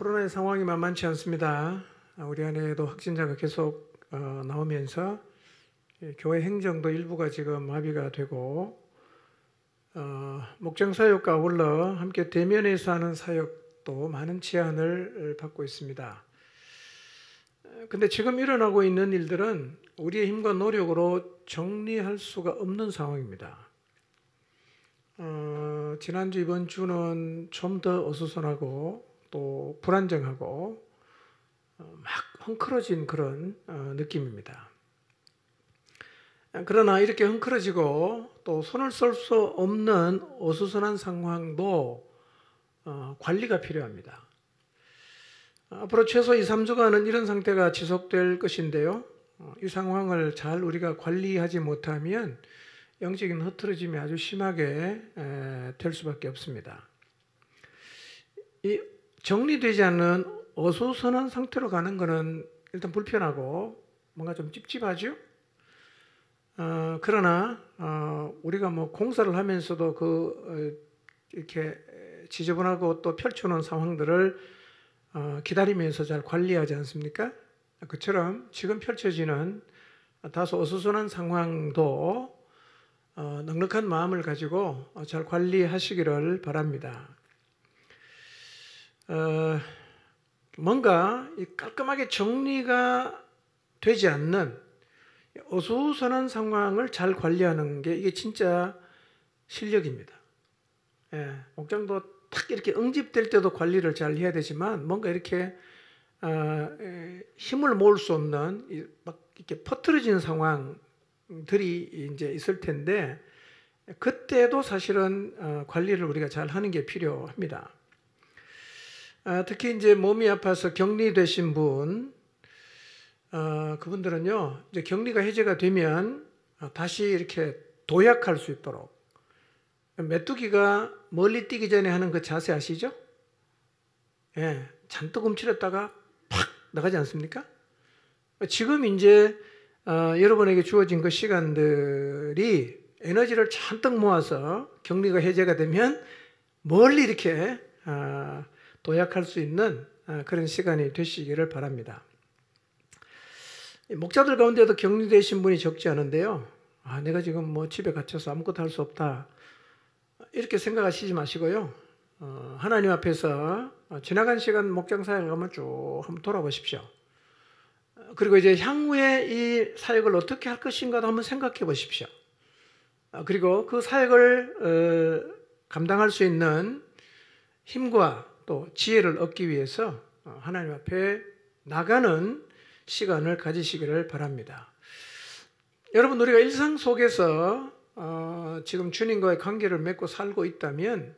코로나의 상황이 만만치 않습니다. 우리 안에도 확진자가 계속 나오면서 교회 행정도 일부가 지금 마비가 되고 목장 사역과 아울러 함께 대면에서 하는 사역도 많은 제한을 받고 있습니다. 근데 지금 일어나고 있는 일들은 우리의 힘과 노력으로 정리할 수가 없는 상황입니다. 지난주 이번 주는 좀 더 어수선하고 또 불안정하고 막 헝클어진 그런 느낌입니다. 그러나 이렇게 헝클어지고 또 손을 쓸 수 없는 어수선한 상황도 관리가 필요합니다. 앞으로 최소 2, 3주간은 이런 상태가 지속될 것인데요. 이 상황을 잘 우리가 관리하지 못하면 영적인 흐트러짐이 아주 심하게 될 수밖에 없습니다. 이 정리되지 않는 어수선한 상태로 가는 것은 일단 불편하고 뭔가 좀 찝찝하죠. 그러나 우리가 뭐 공사를 하면서도 이렇게 지저분하고 또 펼쳐놓은 상황들을 기다리면서 잘 관리하지 않습니까? 그처럼 지금 펼쳐지는 다소 어수선한 상황도 넉넉한 마음을 가지고 잘 관리하시기를 바랍니다. 뭔가 깔끔하게 정리가 되지 않는 어수선한 상황을 잘 관리하는 게 이게 진짜 실력입니다. 목장도 탁 이렇게 응집될 때도 관리를 잘 해야 되지만 뭔가 이렇게 힘을 모을 수 없는 막 이렇게 퍼트려지는 상황들이 이제 있을 텐데 그때도 사실은 관리를 우리가 잘 하는 게 필요합니다. 특히 이제 몸이 아파서 격리되신 분, 그분들은요, 이제 격리가 해제가 되면 다시 이렇게 도약할 수 있도록 메뚜기가 멀리 뛰기 전에 하는 그 자세 아시죠? 예, 잔뜩 움츠렸다가 팍 나가지 않습니까? 지금 이제 여러분에게 주어진 그 시간들이 에너지를 잔뜩 모아서 격리가 해제가 되면 멀리 이렇게 도약할 수 있는 그런 시간이 되시기를 바랍니다. 목자들 가운데도 격리되신 분이 적지 않은데요. 내가 지금 뭐 집에 갇혀서 아무것도 할 수 없다. 이렇게 생각하시지 마시고요. 하나님 앞에서 지나간 시간 목장 사역을 한번 쭉 한번 돌아보십시오. 그리고 이제 향후에 이 사역을 어떻게 할 것인가도 한번 생각해 보십시오. 그리고 그 사역을 감당할 수 있는 힘과 또 지혜를 얻기 위해서 하나님 앞에 나가는 시간을 가지시기를 바랍니다. 여러분, 우리가 일상 속에서 지금 주님과의 관계를 맺고 살고 있다면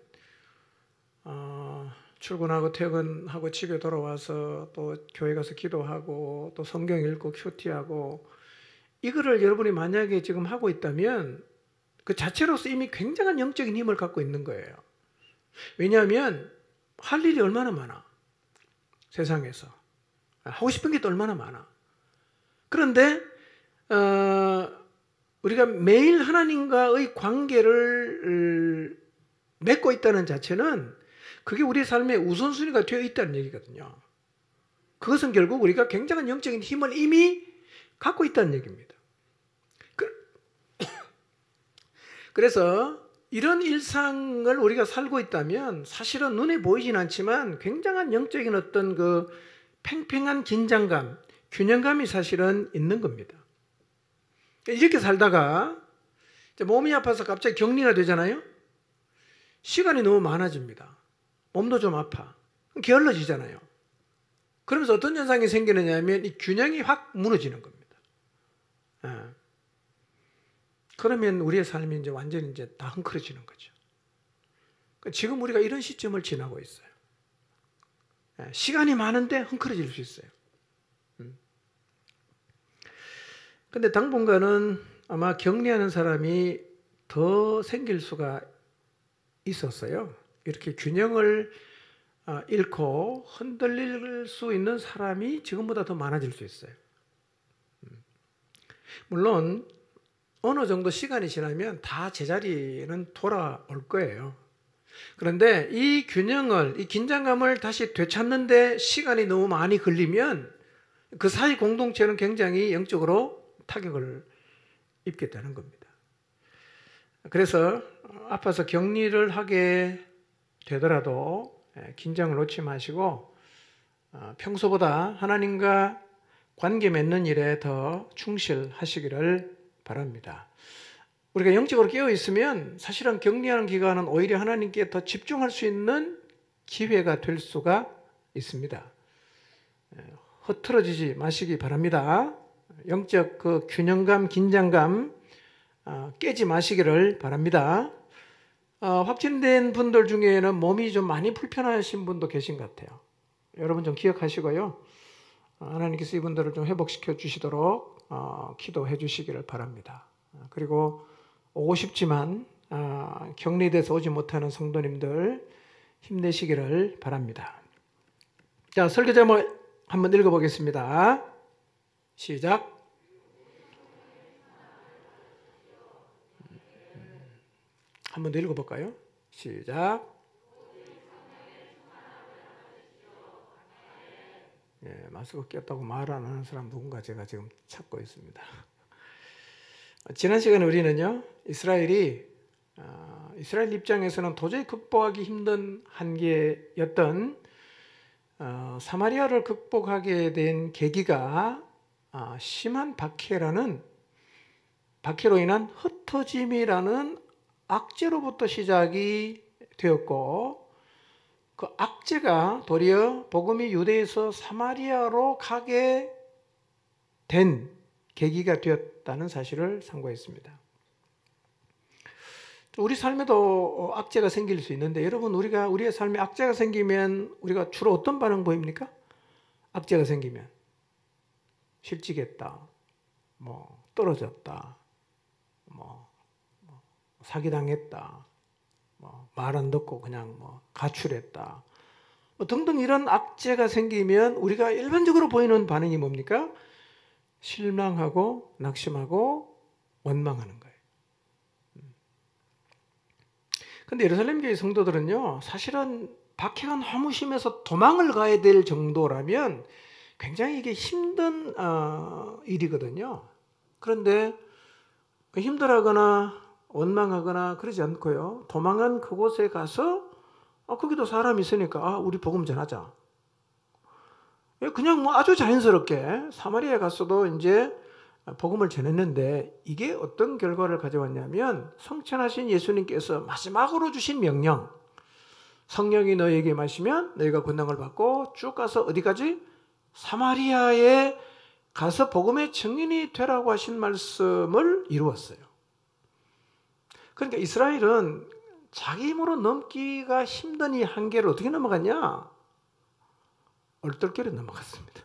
출근하고 퇴근하고 집에 돌아와서 또 교회 가서 기도하고 또 성경 읽고 큐티하고 이거를 여러분이 만약에 지금 하고 있다면 그 자체로서 이미 굉장한 영적인 힘을 갖고 있는 거예요. 왜냐하면 할 일이 얼마나 많아. 세상에서. 하고 싶은 게 또 얼마나 많아. 그런데 우리가 매일 하나님과의 관계를 맺고 있다는 자체는 그게 우리 삶의 우선순위가 되어 있다는 얘기거든요. 그것은 결국 우리가 굉장한 영적인 힘을 이미 갖고 있다는 얘기입니다. 그래서 이런 일상을 우리가 살고 있다면 사실은 눈에 보이진 않지만 굉장한 영적인 어떤 그 팽팽한 긴장감, 균형감이 사실은 있는 겁니다. 이렇게 살다가 몸이 아파서 갑자기 격리가 되잖아요. 시간이 너무 많아집니다. 몸도 좀 아파. 게을러지잖아요. 그러면서 어떤 현상이 생기느냐 하면 이 균형이 확 무너지는 겁니다. 그러면 우리의 삶이 이제 완전히 이제 다 헝클어지는 거죠. 지금 우리가 이런 시점을 지나고 있어요. 시간이 많은데 헝클어질 수 있어요. 근데 당분간은 아마 격리하는 사람이 더 생길 수가 있었어요. 이렇게 균형을 잃고 흔들릴 수 있는 사람이 지금보다 더 많아질 수 있어요. 물론 어느 정도 시간이 지나면 다 제자리는 돌아올 거예요. 그런데 이 균형을, 이 긴장감을 다시 되찾는데 시간이 너무 많이 걸리면 그 사이 공동체는 굉장히 영적으로 타격을 입게 되는 겁니다. 그래서 아파서 격리를 하게 되더라도 긴장을 놓지 마시고 평소보다 하나님과 관계 맺는 일에 더 충실하시기를 바랍니다. 우리가 영적으로 깨어 있으면 사실은 격리하는 기간은 오히려 하나님께 더 집중할 수 있는 기회가 될 수가 있습니다. 흐트러지지 마시기 바랍니다. 영적 그 균형감, 긴장감 깨지 마시기를 바랍니다. 확진된 분들 중에는 몸이 좀 많이 불편하신 분도 계신 것 같아요. 여러분 좀 기억하시고요. 하나님께서 이분들을 좀 회복시켜 주시도록 기도해 주시기를 바랍니다. 그리고 오고 싶지만 격리돼서 오지 못하는 성도님들 힘내시기를 바랍니다. 자, 설교 제목 한번 읽어보겠습니다. 시작. 한 번 더 읽어볼까요? 시작. 예, 마스크 꼈다고 말 안 하는 사람 누군가 제가 지금 찾고 있습니다. 지난 시간에 우리는요, 이스라엘 입장에서는 도저히 극복하기 힘든 한계였던 사마리아를 극복하게 된 계기가 심한 박해로 인한 흩어짐이라는 악재로부터 시작이 되었고, 그 악재가 도리어 복음이 유대에서 사마리아로 가게 된 계기가 되었다는 사실을 상고했습니다. 우리 삶에도 악재가 생길 수 있는데, 여러분, 우리의 삶에 악재가 생기면 우리가 주로 어떤 반응 보입니까? 악재가 생기면 실직했다, 떨어졌다, 사기당했다, 말 안 듣고 그냥 가출했다, 등등 이런 악재가 생기면 우리가 일반적으로 보이는 반응이 뭡니까? 실망하고 낙심하고 원망하는 거예요. 근데 예루살렘 교회 성도들은요, 사실은 박해가 너무 심해서 도망을 가야 될 정도라면 굉장히 이게 힘든 일이거든요. 그런데 힘들어하거나 원망하거나 그러지 않고요, 도망한 그곳에 가서 거기도 사람이 있으니까 우리 복음 전하자. 그냥 아주 자연스럽게 사마리아에 갔어도 이제 복음을 전했는데, 이게 어떤 결과를 가져왔냐면 성천하신 예수님께서 마지막으로 주신 명령, 성령이 너에게 마시면 너희가 권능을 받고 쭉 가서 어디까지? 사마리아에 가서 복음의 증인이 되라고 하신 말씀을 이루었어요. 그러니까 이스라엘은 자기 힘으로 넘기가 힘든 이 한계를 어떻게 넘어갔냐? 얼떨결에 넘어갔습니다.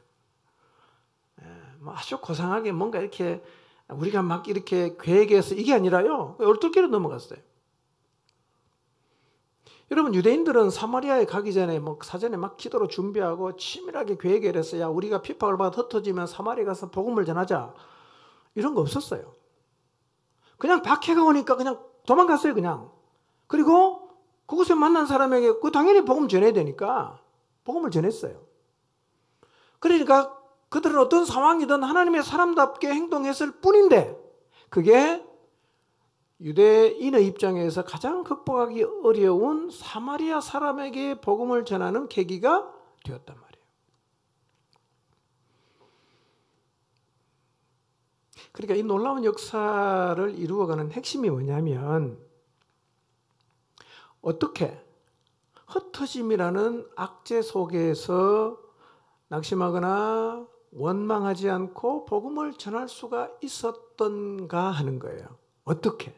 아주 고상하게 뭔가 이렇게 우리가 막 이렇게 계획해서 이게 아니라요, 얼떨결에 넘어갔어요. 여러분, 유대인들은 사마리아에 가기 전에 사전에 막 기도로 준비하고 치밀하게 계획을 해서, 야, 우리가 핍박을 받아 흩어지면 사마리아 가서 복음을 전하자, 이런 거 없었어요. 그냥 박해가 오니까 그냥 도망갔어요, 그냥. 그리고 그곳에 만난 사람에게 당연히 복음 전해야 되니까 복음을 전했어요. 그러니까 그들은 어떤 상황이든 하나님의 사람답게 행동했을 뿐인데, 그게 유대인의 입장에서 가장 극복하기 어려운 사마리아 사람에게 복음을 전하는 계기가 되었단 말이에요. 그러니까 이 놀라운 역사를 이루어가는 핵심이 뭐냐면, 어떻게 흩어짐이라는 악재 속에서 낙심하거나 원망하지 않고 복음을 전할 수가 있었던가 하는 거예요. 어떻게?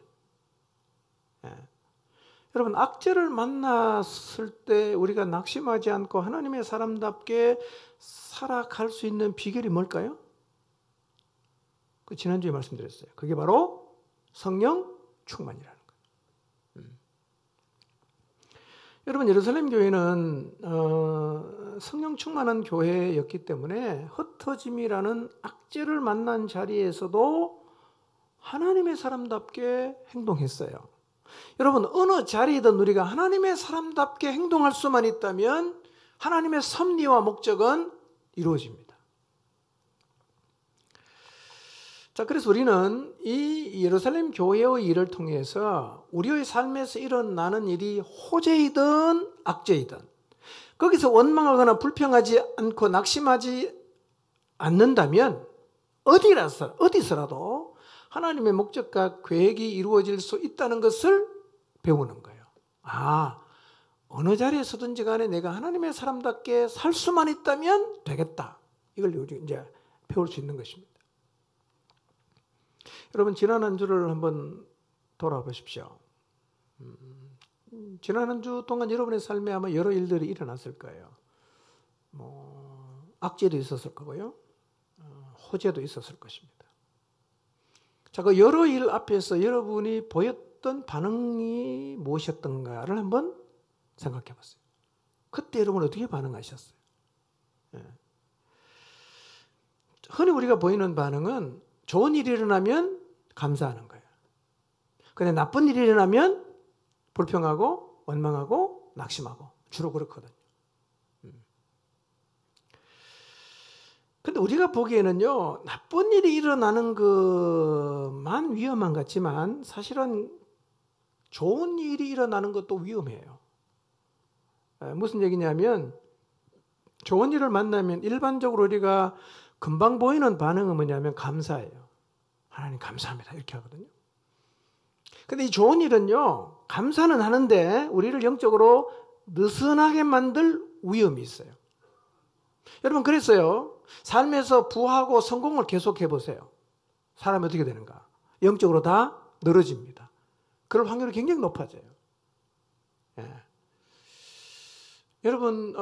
여러분, 악재를 만났을 때 우리가 낙심하지 않고 하나님의 사람답게 살아갈 수 있는 비결이 뭘까요? 지난주에 말씀드렸어요. 그게 바로 성령 충만이라는 거예요. 여러분, 예루살렘 교회는 성령 충만한 교회였기 때문에 흩어짐이라는 악재를 만난 자리에서도 하나님의 사람답게 행동했어요. 여러분, 어느 자리이든 우리가 하나님의 사람답게 행동할 수만 있다면 하나님의 섭리와 목적은 이루어집니다. 자, 그래서 우리는 이 예루살렘 교회의 일을 통해서 우리의 삶에서 일어나는 일이 호재이든 악재이든 거기서 원망하거나 불평하지 않고 낙심하지 않는다면 어디서라도 하나님의 목적과 계획이 이루어질 수 있다는 것을 배우는 거예요. 어느 자리에서든지 간에 내가 하나님의 사람답게 살 수만 있다면 되겠다. 이걸 이제 배울 수 있는 것입니다. 여러분, 지난 한 주를 한번 돌아보십시오. 지난 한 주 동안 여러분의 삶에 아마 여러 일들이 일어났을 거예요. 악재도 있었을 거고요. 호재도 있었을 것입니다. 자, 그 여러 일 앞에서 여러분이 보였던 반응이 무엇이었던가를 한번 생각해 보세요. 그때 여러분 어떻게 반응하셨어요? 흔히 우리가 보이는 반응은 좋은 일이 일어나면 감사하는 거예요. 근데 나쁜 일이 일어나면 불평하고 원망하고 낙심하고 주로 그렇거든요. 근데 우리가 보기에는요, 나쁜 일이 일어나는 것만 위험한 것 같지만 사실은 좋은 일이 일어나는 것도 위험해요. 무슨 얘기냐면 좋은 일을 만나면 일반적으로 우리가 금방 보이는 반응은 뭐냐면 감사해요. 하나님 감사합니다. 이렇게 하거든요. 근데 이 좋은 일은요, 감사는 하는데 우리를 영적으로 느슨하게 만들 위험이 있어요. 여러분, 그래서요, 삶에서 부하고 성공을 계속해 보세요. 사람이 어떻게 되는가? 영적으로 다 늘어집니다. 그럴 확률이 굉장히 높아져요. 여러분,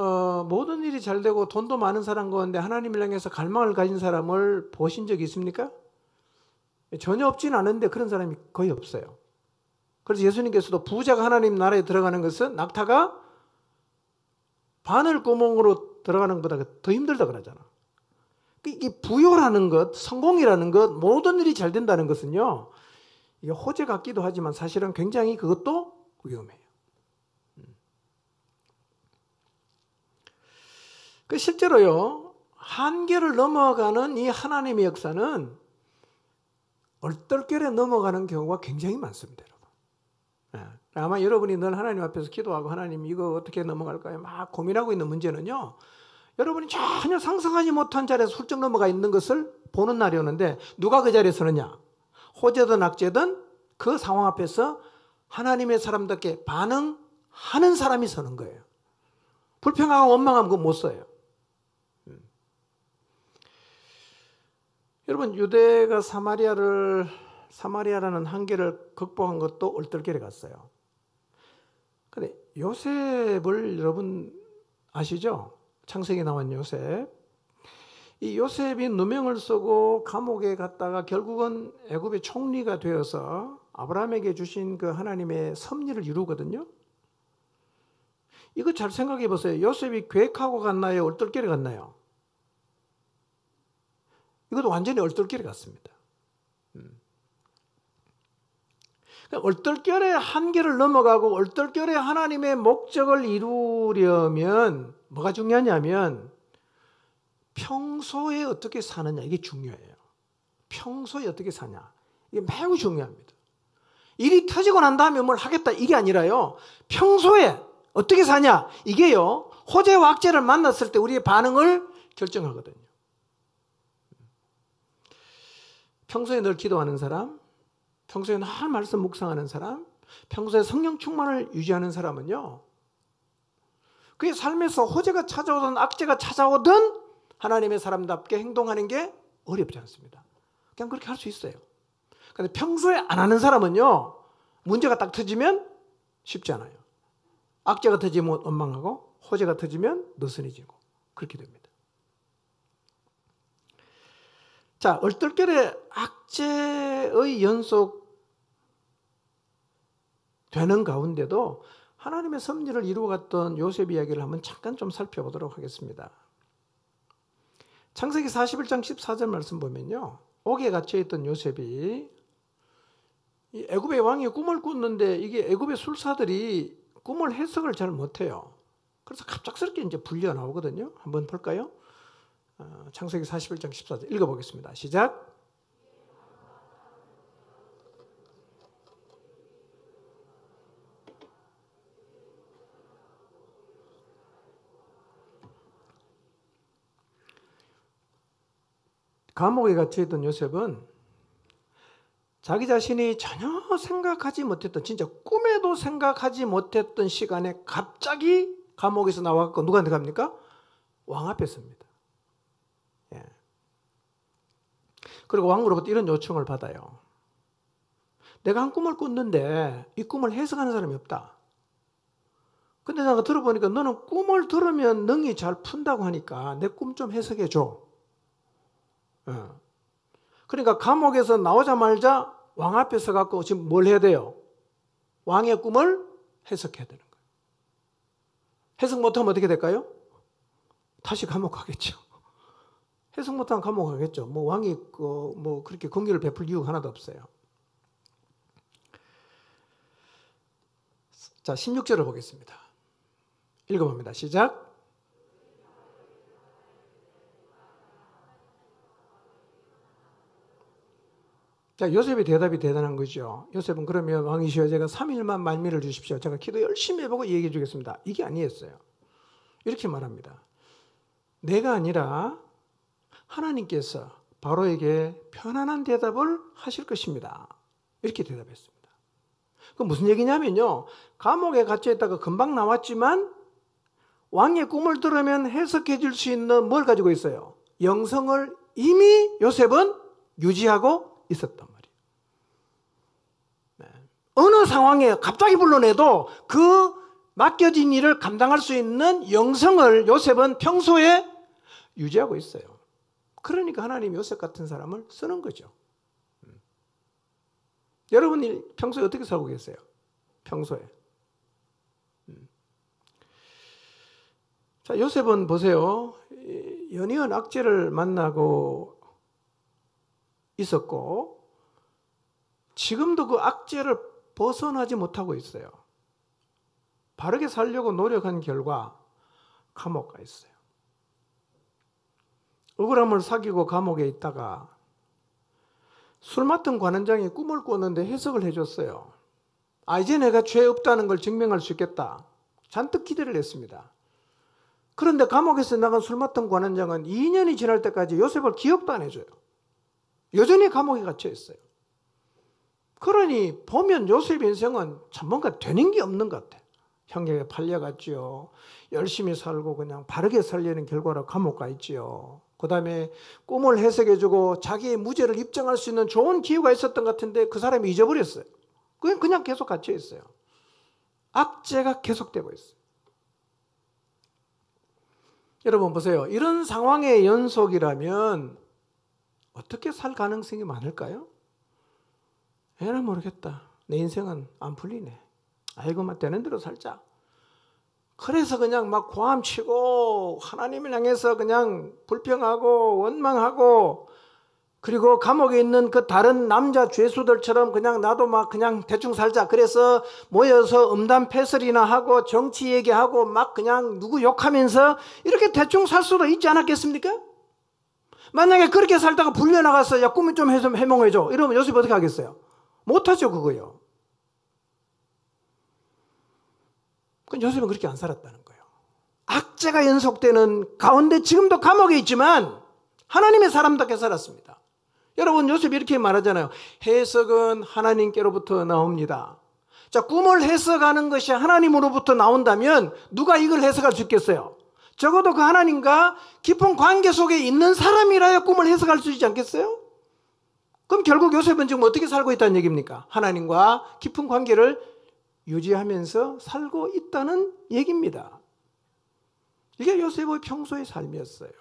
모든 일이 잘 되고 돈도 많은 사람 가운데 하나님을 향해서 갈망을 가진 사람을 보신 적이 있습니까? 전혀 없진 않은데 그런 사람이 거의 없어요. 그래서 예수님께서도 부자가 하나님 나라에 들어가는 것은 낙타가 바늘구멍으로 들어가는 것보다 더 힘들다 그러잖아. 이 부요라는 것, 성공이라는 것, 모든 일이 잘 된다는 것은요, 이게 호재 같기도 하지만 사실은 굉장히 그것도 위험해요. 실제로요, 한계를 넘어가는 이 하나님의 역사는 얼떨결에 넘어가는 경우가 굉장히 많습니다, 여러분. 아마 여러분이 늘 하나님 앞에서 기도하고 하나님 이거 어떻게 넘어갈까요? 막 고민하고 있는 문제는요, 여러분이 전혀 상상하지 못한 자리에서 훌쩍 넘어가 있는 것을 보는 날이 오는데 누가 그 자리에 서느냐? 호재든 악재든 그 상황 앞에서 하나님의 사람답게 반응하는 사람이 서는 거예요. 불평하고 원망하면 그거 못 써요. 여러분, 유대가 사마리아라는 한계를 극복한 것도 얼떨결에 갔어요. 근데 요셉을 여러분 아시죠? 창세기에 나온 요셉. 이 요셉이 누명을 쓰고 감옥에 갔다가 결국은 애굽의 총리가 되어서 아브라함에게 주신 그 하나님의 섭리를 이루거든요. 이거 잘 생각해 보세요. 요셉이 계획하고 갔나요? 얼떨결에 갔나요? 이것도 완전히 얼떨결에 갔습니다. 얼떨결에 한계를 넘어가고 얼떨결에 하나님의 목적을 이루려면 뭐가 중요하냐면 평소에 어떻게 사느냐, 이게 중요해요. 평소에 어떻게 사냐, 이게 매우 중요합니다. 일이 터지고 난 다음에 뭘 하겠다 이게 아니라요, 평소에 어떻게 사냐, 이게요 호재와 악재를 만났을 때 우리의 반응을 결정하거든요. 평소에 늘 기도하는 사람, 평소에 늘 말씀 묵상하는 사람, 평소에 성령 충만을 유지하는 사람은요, 그의 삶에서 호재가 찾아오든 악재가 찾아오든 하나님의 사람답게 행동하는 게 어렵지 않습니다. 그냥 그렇게 할 수 있어요. 그런데 평소에 안 하는 사람은요, 문제가 딱 터지면 쉽지 않아요. 악재가 터지면 원망하고 호재가 터지면 느슨해지고 그렇게 됩니다. 자, 얼떨결에 악재의 연속 되는 가운데도 하나님의 섭리를 이루어갔던 요셉 이야기를 한번 잠깐 좀 살펴보도록 하겠습니다. 창세기 41장 14절 말씀 보면요, 옥에 갇혀있던 요셉이 이 애굽의 왕이 꿈을 꿨는데 이게 애굽의 술사들이 꿈을 해석을 잘 못해요. 그래서 갑작스럽게 이제 불려 나오거든요. 한번 볼까요? 창세기 41장 14절 읽어보겠습니다. 시작. 감옥에 갇혀있던 요셉은 자기 자신이 전혀 생각하지 못했던, 진짜 꿈에도 생각하지 못했던 시간에 갑자기 감옥에서 나와서 누구한테 갑니까? 왕 앞에 섭니다. 예. 그리고 왕으로부터 이런 요청을 받아요. 내가 한 꿈을 꿨는데 이 꿈을 해석하는 사람이 없다. 근데 내가 들어보니까 너는 꿈을 들으면 능히 잘 푼다고 하니까 내 꿈 좀 해석해 줘. 그러니까 감옥에서 나오자마자 왕 앞에 서갖고 지금 뭘 해야 돼요? 왕의 꿈을 해석해야 되는 거예요. 해석 못하면 어떻게 될까요? 다시 감옥 가겠죠. 해석 못하면 감옥 가겠죠. 뭐 왕이 뭐 그렇게 공기를 베풀 이유가 하나도 없어요. 자, 16절을 보겠습니다. 읽어봅니다. 시작. 자, 요셉의 대답이 대단한 거죠. 요셉은 그러면 왕이시여 제가 3일만 말미를 주십시오. 제가 기도 열심히 해보고 얘기해 주겠습니다. 이게 아니었어요. 이렇게 말합니다. 내가 아니라 하나님께서 바로에게 편안한 대답을 하실 것입니다. 이렇게 대답했습니다. 그 무슨 얘기냐면요. 감옥에 갇혀있다가 금방 나왔지만 왕의 꿈을 들으면 해석해 줄 수 있는 뭘 가지고 있어요? 영성을 이미 요셉은 유지하고 있었단 말이에요. 네. 어느 상황에 갑자기 불러내도 그 맡겨진 일을 감당할 수 있는 영성을 요셉은 평소에 유지하고 있어요. 그러니까 하나님이 요셉 같은 사람을 쓰는 거죠. 여러분이 평소에 어떻게 살고 계세요? 평소에. 자, 요셉은 보세요. 연이은 악재를 만나고 있었고 지금도 그 악재를 벗어나지 못하고 있어요. 바르게 살려고 노력한 결과 감옥 가 있어요. 억울함을 사귀고 감옥에 있다가 술 맡은 관원장이 꿈을 꿨는데 해석을 해줬어요. 이제 내가 죄 없다는 걸 증명할 수 있겠다. 잔뜩 기대를 했습니다. 그런데 감옥에서 나간 술 맡은 관원장은 2년이 지날 때까지 요셉을 기억도 안 해줘요. 여전히 감옥에 갇혀 있어요. 그러니 보면 요셉 인생은 참 뭔가 되는 게 없는 것 같아요. 형에게 팔려갔지요. 열심히 살고 그냥 바르게 살려는 결과로 감옥 가 있지요. 그 다음에 꿈을 해석해주고 자기의 무죄를 입증할 수 있는 좋은 기회가 있었던 것 같은데 그 사람이 잊어버렸어요. 그냥 계속 갇혀 있어요. 악재가 계속되고 있어요. 여러분 보세요. 이런 상황의 연속이라면 어떻게 살 가능성이 많을까요? 에라 모르겠다. 내 인생은 안 풀리네. 아이고 막 되는 대로 살자. 그래서 그냥 막 고함치고 하나님을 향해서 그냥 불평하고 원망하고 그리고 감옥에 있는 그 다른 남자 죄수들처럼 그냥 나도 막 그냥 대충 살자. 그래서 모여서 음담패설이나 하고 정치 얘기하고 막 그냥 누구 욕하면서 이렇게 대충 살 수도 있지 않았겠습니까? 만약에 그렇게 살다가 불려나가서 야 꿈이 좀 해몽해줘 이러면 요셉이 어떻게 하겠어요? 못하죠 그거요. 그럼 요셉은 그렇게 안 살았다는 거예요. 악재가 연속되는 가운데 지금도 감옥에 있지만 하나님의 사람답게 살았습니다. 여러분 요셉이 이렇게 말하잖아요. 해석은 하나님께로부터 나옵니다. 자, 꿈을 해석하는 것이 하나님으로부터 나온다면 누가 이걸 해석할 수 있겠어요? 적어도 그 하나님과 깊은 관계 속에 있는 사람이라야 꿈을 해석할 수 있지 않겠어요? 그럼 결국 요셉은 지금 어떻게 살고 있다는 얘기입니까? 하나님과 깊은 관계를 유지하면서 살고 있다는 얘기입니다. 이게 요셉의 평소의 삶이었어요.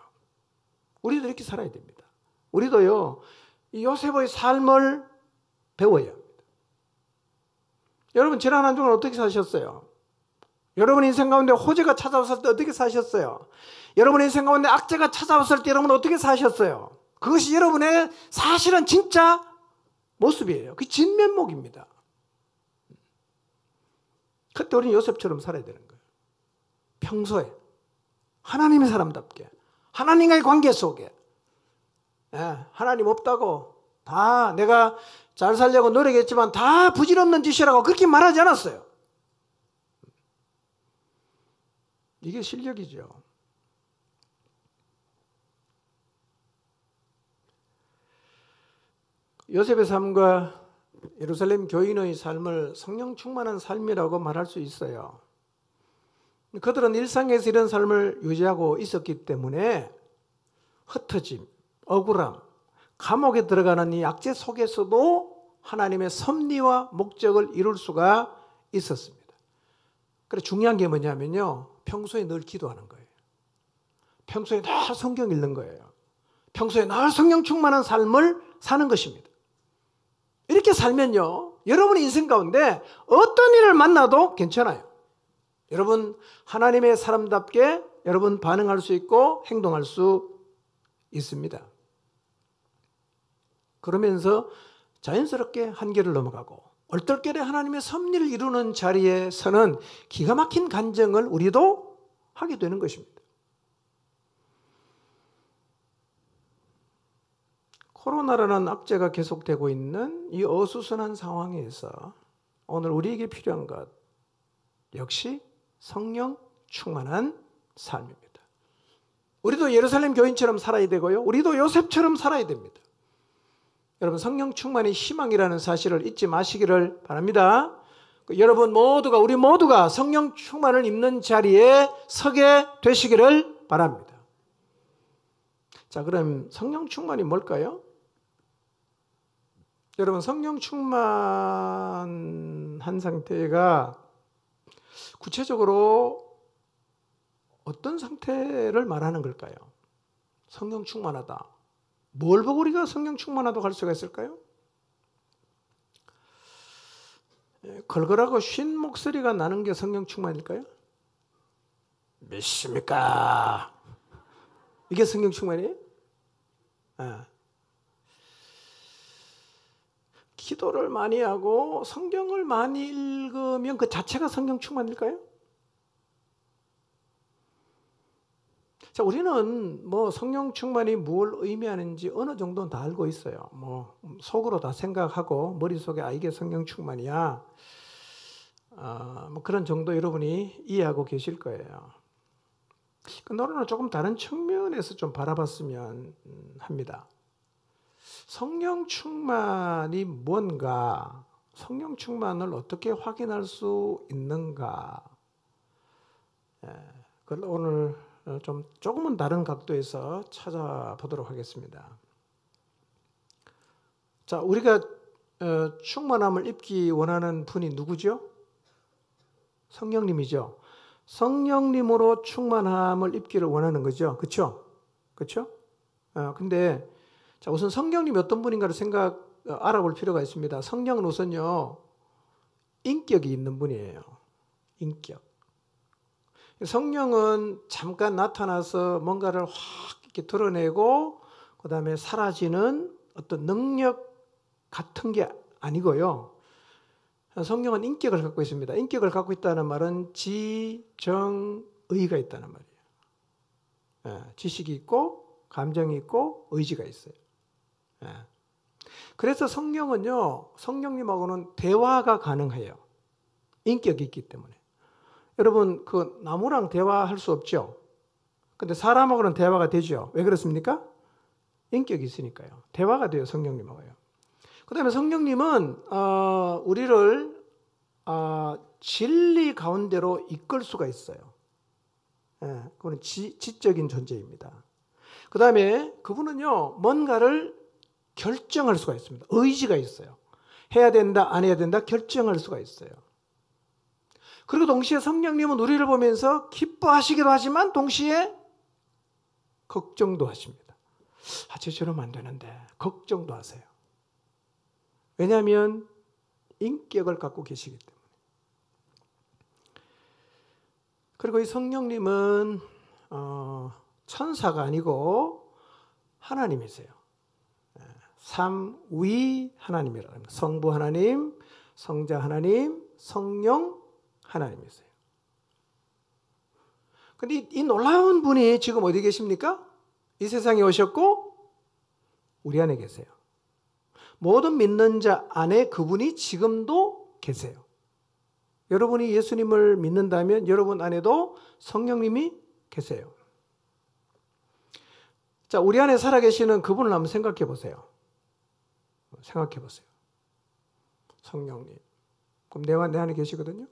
우리도 이렇게 살아야 됩니다. 우리도요, 이 요셉의 삶을 배워야 합니다. 여러분 지난 한 주간 어떻게 사셨어요? 여러분 인생 가운데 호재가 찾아왔을 때 어떻게 사셨어요? 여러분 인생 가운데 악재가 찾아왔을 때 여러분 어떻게 사셨어요? 그것이 여러분의 사실은 진짜 모습이에요. 그 진면목입니다. 그때 우리는 요셉처럼 살아야 되는 거예요. 평소에 하나님의 사람답게 하나님과의 관계 속에 하나님 없다고 다 내가 잘 살려고 노력했지만 다 부질없는 짓이라고 그렇게 말하지 않았어요. 이게 실력이죠. 요셉의 삶과 예루살렘 교인의 삶을 성령 충만한 삶이라고 말할 수 있어요. 그들은 일상에서 이런 삶을 유지하고 있었기 때문에 흩어짐, 억울함, 감옥에 들어가는 이 악재 속에서도 하나님의 섭리와 목적을 이룰 수가 있었습니다. 그래서 중요한 게 뭐냐면요, 평소에 늘 기도하는 거예요. 평소에 늘 성경 읽는 거예요. 평소에 늘 성령 충만한 삶을 사는 것입니다. 이렇게 살면요, 여러분의 인생 가운데 어떤 일을 만나도 괜찮아요. 여러분 하나님의 사람답게 여러분 반응할 수 있고 행동할 수 있습니다. 그러면서 자연스럽게 한계를 넘어가고 얼떨결에 하나님의 섭리를 이루는 자리에서는 기가 막힌 간증을 우리도 하게 되는 것입니다. 코로나라는 악재가 계속되고 있는 이 어수선한 상황에서 오늘 우리에게 필요한 것 역시 성령 충만한 삶입니다. 우리도 예루살렘 교인처럼 살아야 되고요, 우리도 요셉처럼 살아야 됩니다. 여러분 성령 충만이 희망이라는 사실을 잊지 마시기를 바랍니다. 여러분 모두가, 우리 모두가 성령 충만을 입는 자리에 서게 되시기를 바랍니다. 자, 그럼 성령 충만이 뭘까요? 여러분 성령 충만한 상태가 구체적으로 어떤 상태를 말하는 걸까요? 성령 충만하다. 뭘 보고 우리가 성령 충만하다고 할 수가 있을까요? 걸걸하고 쉰 목소리가 나는 게 성령 충만일까요? 믿습니까? 이게 성령 충만이에요? 기도를 많이 하고 성경을 많이 읽으면 그 자체가 성령 충만일까요? 자, 우리는 뭐 성령 충만이 뭘 의미하는지 어느 정도는 다 알고 있어요. 뭐 속으로 다 생각하고 머릿속에 이게 성령 충만이야. 뭐 그런 정도 여러분이 이해하고 계실 거예요. 그러나 조금 다른 측면에서 좀 바라봤으면 합니다. 성령 충만이 뭔가, 성령 충만을 어떻게 확인할 수 있는가, 그걸 오늘 조금은 다른 각도에서 찾아보도록 하겠습니다. 자, 우리가 충만함을 입기 원하는 분이 누구죠? 성령님이죠. 성령님으로 충만함을 입기를 원하는 거죠. 그렇죠? 그렇죠? 근데 자, 우선 성령님이 어떤 분인가를 알아볼 필요가 있습니다. 성령은 우선요, 인격이 있는 분이에요. 인격. 성령은 잠깐 나타나서 뭔가를 확 이렇게 드러내고 그 다음에 사라지는 어떤 능력 같은 게 아니고요. 성령은 인격을 갖고 있습니다. 인격을 갖고 있다는 말은 지정의가 있다는 말이에요. 지식이 있고 감정이 있고 의지가 있어요. 그래서 성령은요, 성령님하고는 대화가 가능해요. 인격이 있기 때문에. 여러분 그 나무랑 대화할 수 없죠. 근데 사람하고는 대화가 되죠. 왜 그렇습니까? 인격이 있으니까요. 대화가 돼요, 성령님하고요. 그 다음에 성령님은 우리를 진리 가운데로 이끌 수가 있어요. 그건 지적인 존재입니다. 그 다음에 그분은요, 뭔가를 결정할 수가 있습니다. 의지가 있어요. 해야 된다, 안 해야 된다, 결정할 수가 있어요. 그리고 동시에 성령님은 우리를 보면서 기뻐하시기도 하지만 동시에 걱정도 하십니다. 저러면 안 되는데 걱정도 하세요. 왜냐하면 인격을 갖고 계시기 때문에. 그리고 이 성령님은 천사가 아니고 하나님이세요. 삼위 하나님이라고 합니다. 성부 하나님, 성자 하나님, 성령 하나님이세요. 근데 이 놀라운 분이 지금 어디 계십니까? 이 세상에 오셨고 우리 안에 계세요. 모든 믿는 자 안에 그분이 지금도 계세요. 여러분이 예수님을 믿는다면 여러분 안에도 성령님이 계세요. 자, 우리 안에 살아계시는 그분을 한번 생각해 보세요. 생각해 보세요. 성령님. 그럼 내 안에 계시거든요.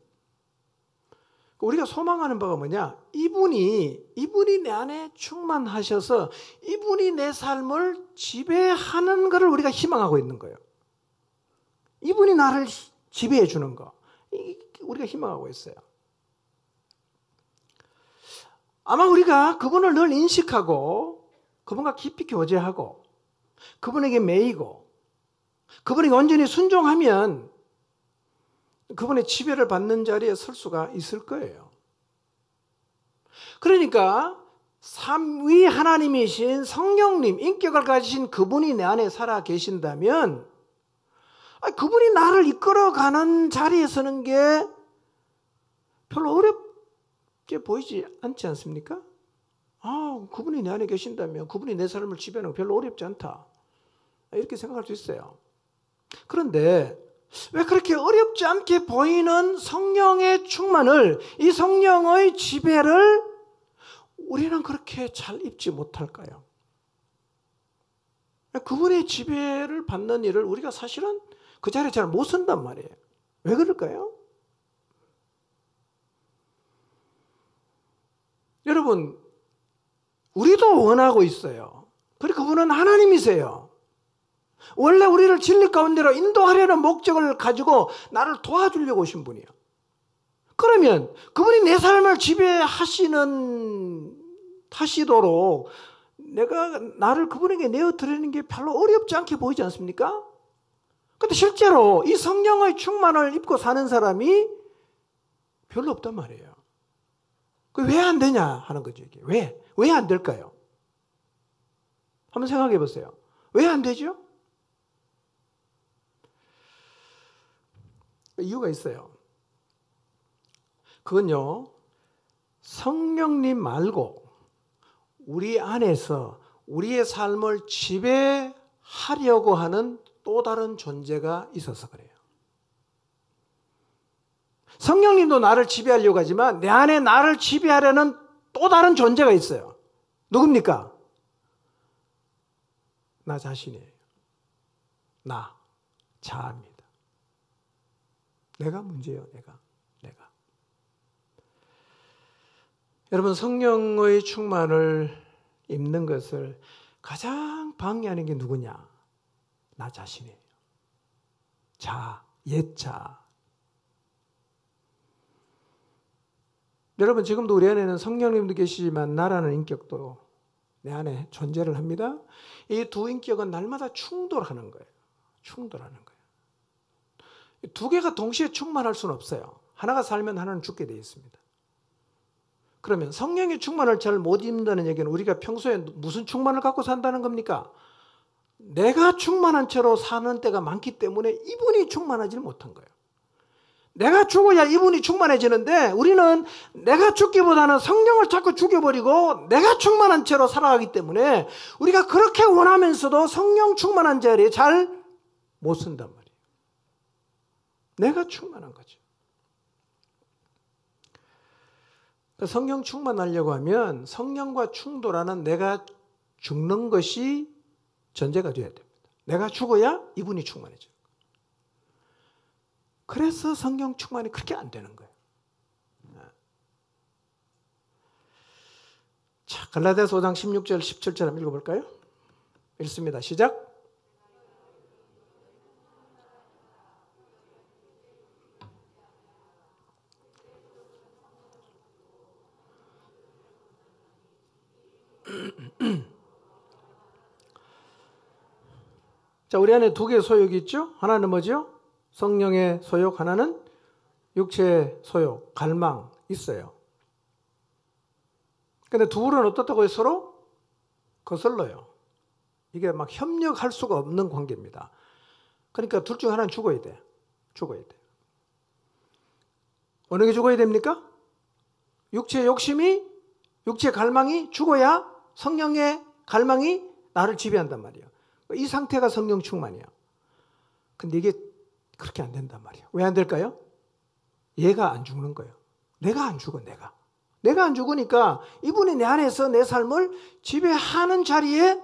우리가 소망하는 바가 뭐냐? 이분이 내 안에 충만하셔서 이분이 내 삶을 지배하는 것을 우리가 희망하고 있는 거예요. 이분이 나를 지배해 주는 거. 우리가 희망하고 있어요. 아마 우리가 그분을 늘 인식하고 그분과 깊이 교제하고 그분에게 매이고 그분에게 온전히 순종하면 그분의 지배를 받는 자리에 설 수가 있을 거예요. 그러니까 삼위 하나님이신 성령님, 인격을 가지신 그분이 내 안에 살아 계신다면 그분이 나를 이끌어가는 자리에 서는 게 별로 어렵게 보이지 않지 않습니까? 그분이 내 안에 계신다면 그분이 내 삶을 지배하는 거 별로 어렵지 않다. 이렇게 생각할 수 있어요. 그런데 왜 그렇게 어렵지 않게 보이는 성령의 충만을, 이 성령의 지배를 우리는 그렇게 잘 입지 못할까요? 그분의 지배를 받는 일을 우리가 사실은 그 자리에 잘 못 선단 말이에요. 왜 그럴까요? 여러분, 우리도 원하고 있어요. 그리고 그분은 하나님이세요. 원래 우리를 진리 가운데로 인도하려는 목적을 가지고 나를 도와주려고 오신 분이에요. 그러면 그분이 내 삶을 하시도록 나를 그분에게 내어드리는 게 별로 어렵지 않게 보이지 않습니까? 근데 실제로 이 성령의 충만을 입고 사는 사람이 별로 없단 말이에요. 왜 안 되냐 하는 거죠. 이게. 왜 안 될까요? 한번 생각해 보세요. 왜 안 되죠? 이유가 있어요. 그건요, 성령님 말고 우리 안에서 우리의 삶을 지배하려고 하는 또 다른 존재가 있어서 그래요. 성령님도 나를 지배하려고 하지만 내 안에 나를 지배하려는 또 다른 존재가 있어요. 누굽니까? 나 자신이에요. 나, 자아입니다. 내가 문제예요. 내가. 여러분, 성령의 충만을 입는 것을 가장 방해하는 게 누구냐? 나 자신이에요. 옛자. 여러분, 지금도 우리 안에는 성령님도 계시지만 나라는 인격도 내 안에 존재를 합니다. 이 두 인격은 날마다 충돌하는 거예요. 두 개가 동시에 충만할 수는 없어요. 하나가 살면 하나는 죽게 되어 있습니다. 그러면 성령의 충만을 잘 못 입는다는 얘기는 우리가 평소에 무슨 충만을 갖고 산다는 겁니까? 내가 충만한 채로 사는 때가 많기 때문에 이분이 충만하지 못한 거예요. 내가 죽어야 이분이 충만해지는데 우리는 내가 죽기보다는 성령을 자꾸 죽여버리고 내가 충만한 채로 살아가기 때문에 우리가 그렇게 원하면서도 성령 충만한 자리에 잘 못 쓴단 말이에요. 내가 충만한 거죠. 성령 충만하려고 하면 성령과 충돌하는 내가 죽는 것이 전제가 되어야 됩니다. 내가 죽어야 이분이 충만해져요. 그래서 성령 충만이 그렇게 안 되는 거예요. 자, 갈라디아서 5장 16절 17절 한번 읽어볼까요? 읽습니다. 시작. 자, 우리 안에 두 개의 소욕이 있죠? 하나는 뭐죠? 성령의 소욕, 하나는 육체의 소욕, 갈망 있어요. 근데 둘은 어떻다고요? 서로 거슬러요. 이게 막 협력할 수가 없는 관계입니다. 그러니까 둘 중 하나는 죽어야 돼. 죽어야 돼. 어느 게 죽어야 됩니까? 육체의 욕심이, 육체의 갈망이 죽어야 성령의 갈망이 나를 지배한단 말이에요. 이 상태가 성령 충만이야. 근데 이게 그렇게 안 된단 말이에요. 왜 안 될까요? 얘가 안 죽는 거예요. 내가 안 죽어, 내가. 내가 안 죽으니까 이분이 내 안에서 내 삶을 지배하는 자리에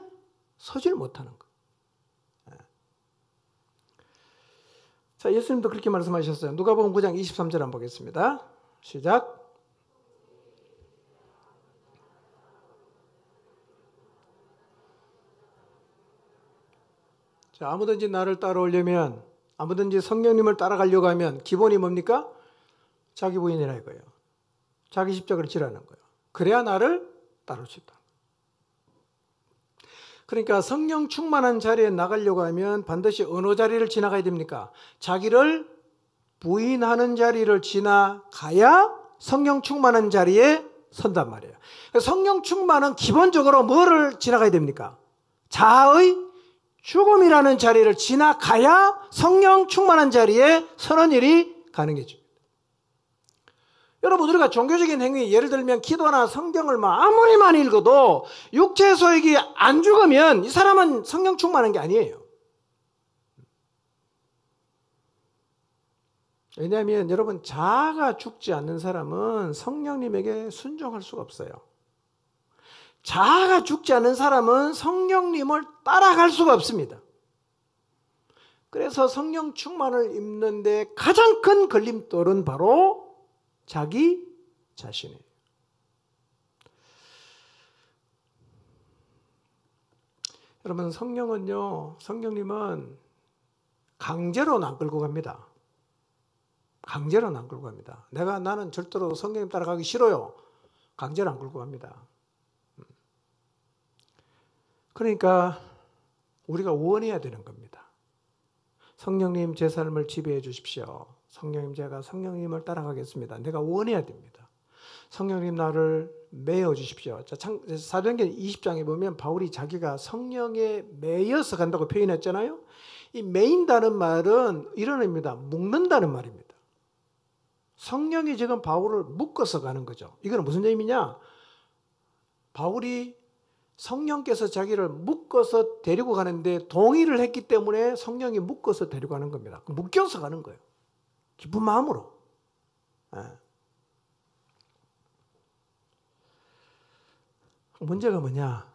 서질 못하는 거예요. 자, 예수님도 그렇게 말씀하셨어요. 누가복음 9장 23절 한번 보겠습니다. 시작. 자, 아무든지 나를 따라오려면, 아무든지 성령님을 따라가려고 하면 기본이 뭡니까? 자기 부인이라 이거예요. 자기 십자가를 지라는 거예요. 그래야 나를 따를 수 있다. 그러니까 성령 충만한 자리에 나가려고 하면 반드시 어느 자리를 지나가야 됩니까? 자기를 부인하는 자리를 지나가야 성령 충만한 자리에 선단 말이에요. 성령 충만은 기본적으로 뭐를 지나가야 됩니까? 자아의 죽음이라는 자리를 지나가야 성령 충만한 자리에 서는 일이 가능해집니다. 여러분, 우리가 종교적인 행위, 예를 들면 기도나 성경을 아무리 많이 읽어도 육체의 소욕이 안 죽으면 이 사람은 성령 충만한 게 아니에요. 왜냐하면 여러분, 자아가 죽지 않는 사람은 성령님에게 순종할 수가 없어요. 자아가 죽지 않는 사람은 성령님을 따라갈 수가 없습니다. 그래서 성령 충만을 입는데 가장 큰 걸림돌은 바로 자기 자신이에요. 여러분, 성령님은 강제로는 안 끌고 갑니다. 강제로는 안 끌고 갑니다. 나는 절대로 성령님 따라가기 싫어요. 강제로 안 끌고 갑니다. 그러니까 우리가 원해야 되는 겁니다. 성령님, 제 삶을 지배해 주십시오. 성령님, 제가 성령님을 따라가겠습니다. 내가 원해야 됩니다. 성령님, 나를 매여 주십시오. 사도행전 20장에 보면 바울이 자기가 성령에 매여서 간다고 표현했잖아요. 이 매인다는 말은 이런 의미입니다. 묶는다는 말입니다. 성령이 지금 바울을 묶어서 가는 거죠. 이건 무슨 의미냐? 바울이 성령께서 자기를 묶어서 데리고 가는데 동의를 했기 때문에 성령이 묶어서 데리고 가는 겁니다. 묶여서 가는 거예요. 기쁜 마음으로. 문제가 뭐냐?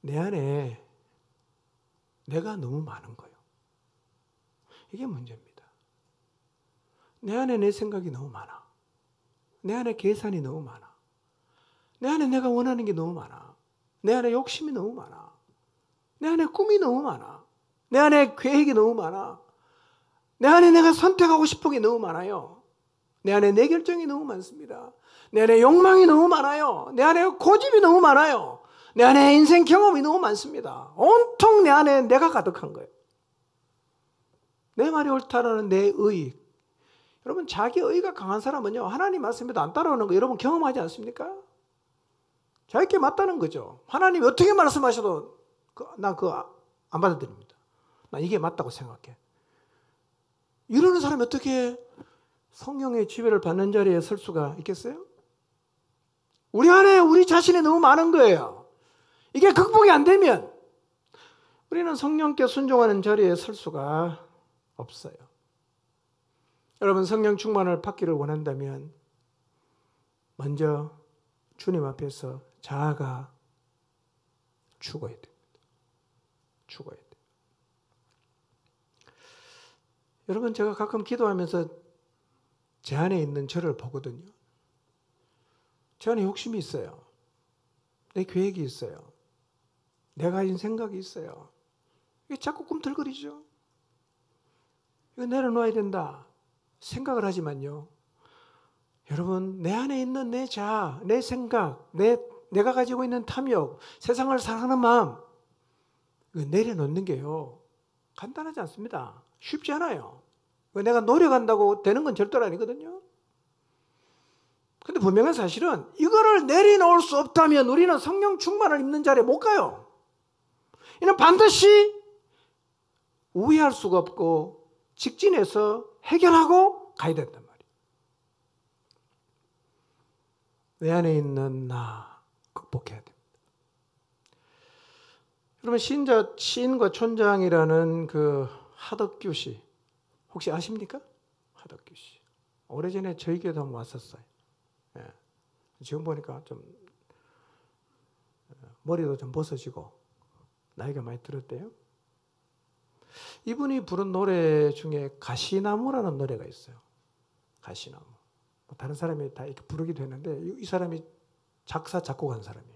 내 안에 내가 너무 많은 거예요. 이게 문제입니다. 내 안에 내 생각이 너무 많아. 내 안에 계산이 너무 많아. 내 안에 내가 원하는 게 너무 많아. 내 안에 욕심이 너무 많아. 내 안에 꿈이 너무 많아. 내 안에 계획이 너무 많아. 내 안에 내가 선택하고 싶은 게 너무 많아요. 내 안에 내 결정이 너무 많습니다. 내 안에 욕망이 너무 많아요. 내 안에 고집이 너무 많아요. 내 안에 인생 경험이 너무 많습니다. 온통 내 안에 내가 가득한 거예요. 내 말이 옳다라는 내 의. 여러분, 자기 의가 강한 사람은요, 하나님 말씀에도 안 따라오는 거 여러분 경험하지 않습니까? 자기께 맞다는 거죠. 하나님이 어떻게 말씀하셔도 난 그거 안 받아들입니다. 난 이게 맞다고 생각해. 이러는 사람이 어떻게 성령의 지배를 받는 자리에 설 수가 있겠어요? 우리 안에 우리 자신이 너무 많은 거예요. 이게 극복이 안 되면 우리는 성령께 순종하는 자리에 설 수가 없어요. 여러분, 성령 충만을 받기를 원한다면 먼저 주님 앞에서 자아가 죽어야 됩니다. 죽어야 돼요. 여러분, 제가 가끔 기도하면서 제 안에 있는 저를 보거든요. 제 안에 욕심이 있어요. 내 계획이 있어요. 내가 가진 생각이 있어요. 이게 자꾸 꿈틀거리죠. 이거 내려놓아야 된다 생각을 하지만요, 여러분, 내 안에 있는 내 자아, 내 생각, 내가 가지고 있는 탐욕, 세상을 사랑하는 마음, 이거 내려놓는 게요, 간단하지 않습니다. 쉽지 않아요. 내가 노력한다고 되는 건 절대로 아니거든요. 근데 분명한 사실은 이거를 내려놓을 수 없다면 우리는 성령 충만을 입는 자리에 못 가요. 이는 반드시 우회할 수가 없고 직진해서 해결하고 가야 된단 말이에요. 내 안에 있는 나 극복해야 됩니다. 여러분, 시인과 촌장이라는 그 하덕규 씨 혹시 아십니까? 하덕규 씨. 오래전에 저희 교회도 한번 왔었어요. 예. 지금 보니까 좀 머리도 좀 벗어지고 나이가 많이 들었대요. 이분이 부른 노래 중에 가시나무라는 노래가 있어요. 가시나무. 다른 사람이 다 이렇게 부르기도 했는데 이 사람이 작사 작곡한 사람이에요.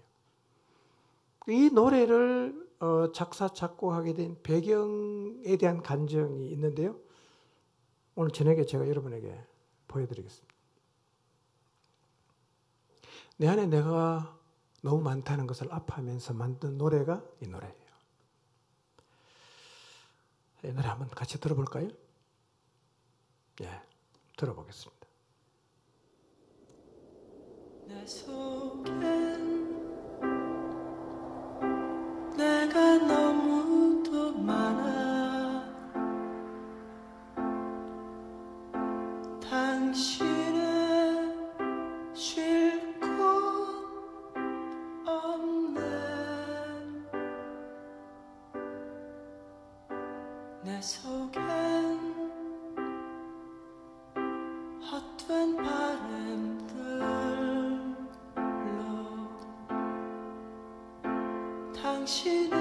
이 노래를 작사 작곡하게 된 배경에 대한 간증이 있는데요. 오늘 저녁에 제가 여러분에게 보여드리겠습니다. 내 안에 내가 너무 많다는 것을 아파하면서 만든 노래가 이 노래예요. 이 노래 한번 같이 들어볼까요? 예, 들어보겠습니다. 내 속엔 내가 너무도 많아. 당신의 쉴 곳 없네. 내 속엔 헛된 바람들로 당신의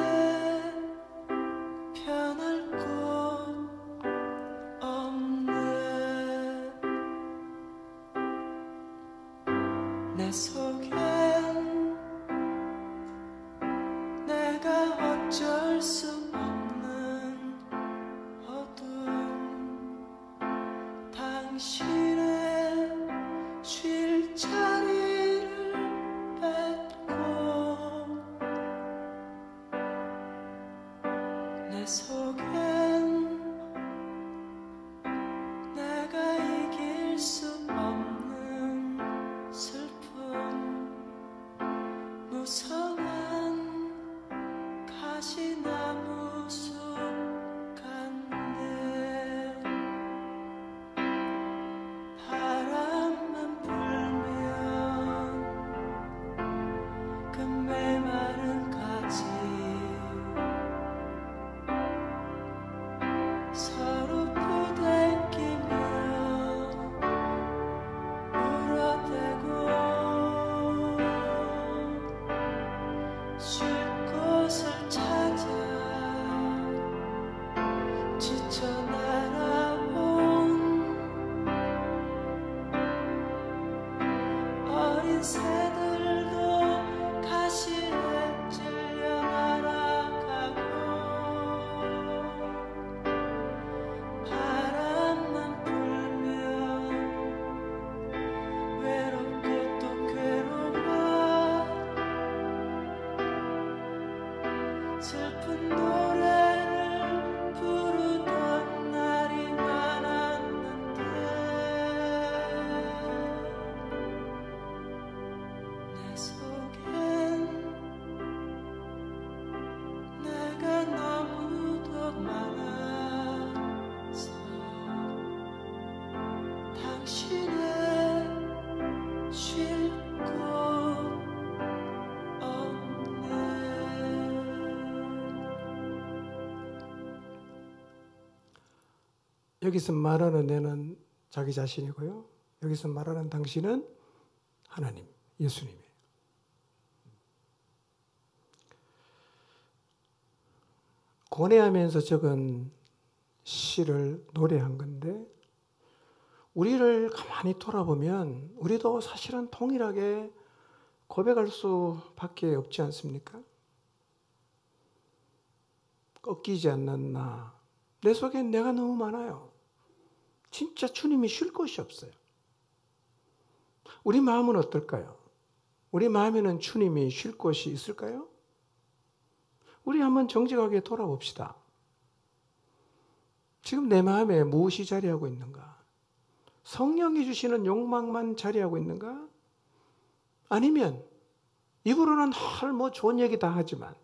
편할 곳 없네. 내 속엔 내가 어쩔 수 없는 어둠, 당신의 쉴 자리를 뺏고 내 속엔 내가 이길 수 없는 슬픔, 무성한 가시나무 숲 같네. 바람만 불면 그 메마른 가지 서로 부대끼며 울어대고 쉴 곳을 찾아 지쳐 날아온 어린 새들도 가시에 찔려 날아가고 바람만 불면 외롭고 또 괴로워 슬픈 노래를 부르던 날이 많았는데 내 속엔 내가 너무도 많아서 당신의 쉴 곳 없네. 여기서 말하는 내는 자기 자신이고요. 여기서 말하는 당신은 하나님, 예수님이에요. 고뇌하면서 적은 시를 노래한 건데 우리를 가만히 돌아보면 우리도 사실은 동일하게 고백할 수밖에 없지 않습니까? 꺾이지 않는 나, 내 속엔 내가 너무 많아요. 진짜 주님이 쉴 곳이 없어요. 우리 마음은 어떨까요? 우리 마음에는 주님이 쉴 곳이 있을까요? 우리 한번 정직하게 돌아봅시다. 지금 내 마음에 무엇이 자리하고 있는가? 성령이 주시는 욕망만 자리하고 있는가? 아니면 입으로는 헐 뭐 좋은 얘기 다 하지만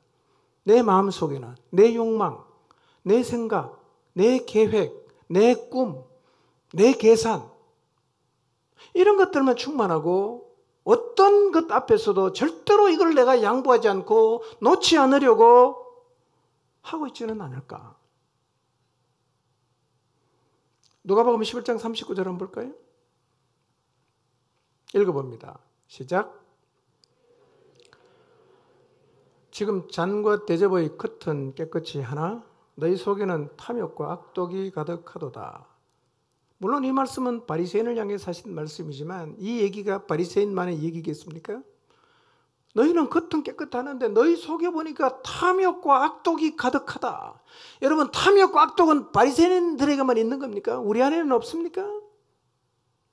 내 마음 속에는 내 욕망, 내 생각, 내 계획, 내 꿈, 내 계산, 이런 것들만 충만하고 어떤 것 앞에서도 절대로 이걸 내가 양보하지 않고 놓지 않으려고 하고 있지는 않을까. 누가복음 11장 39절 한번 볼까요? 읽어봅니다. 시작. 지금 잔과 대접의 겉은 깨끗이 하나 너희 속에는 탐욕과 악독이 가득하도다. 물론 이 말씀은 바리새인을 향해 하신 말씀이지만 이 얘기가 바리새인만의 얘기겠습니까? 너희는 겉은 깨끗하는데 너희 속에 보니까 탐욕과 악독이 가득하다. 여러분, 탐욕과 악독은 바리새인들에게만 있는 겁니까? 우리 안에는 없습니까?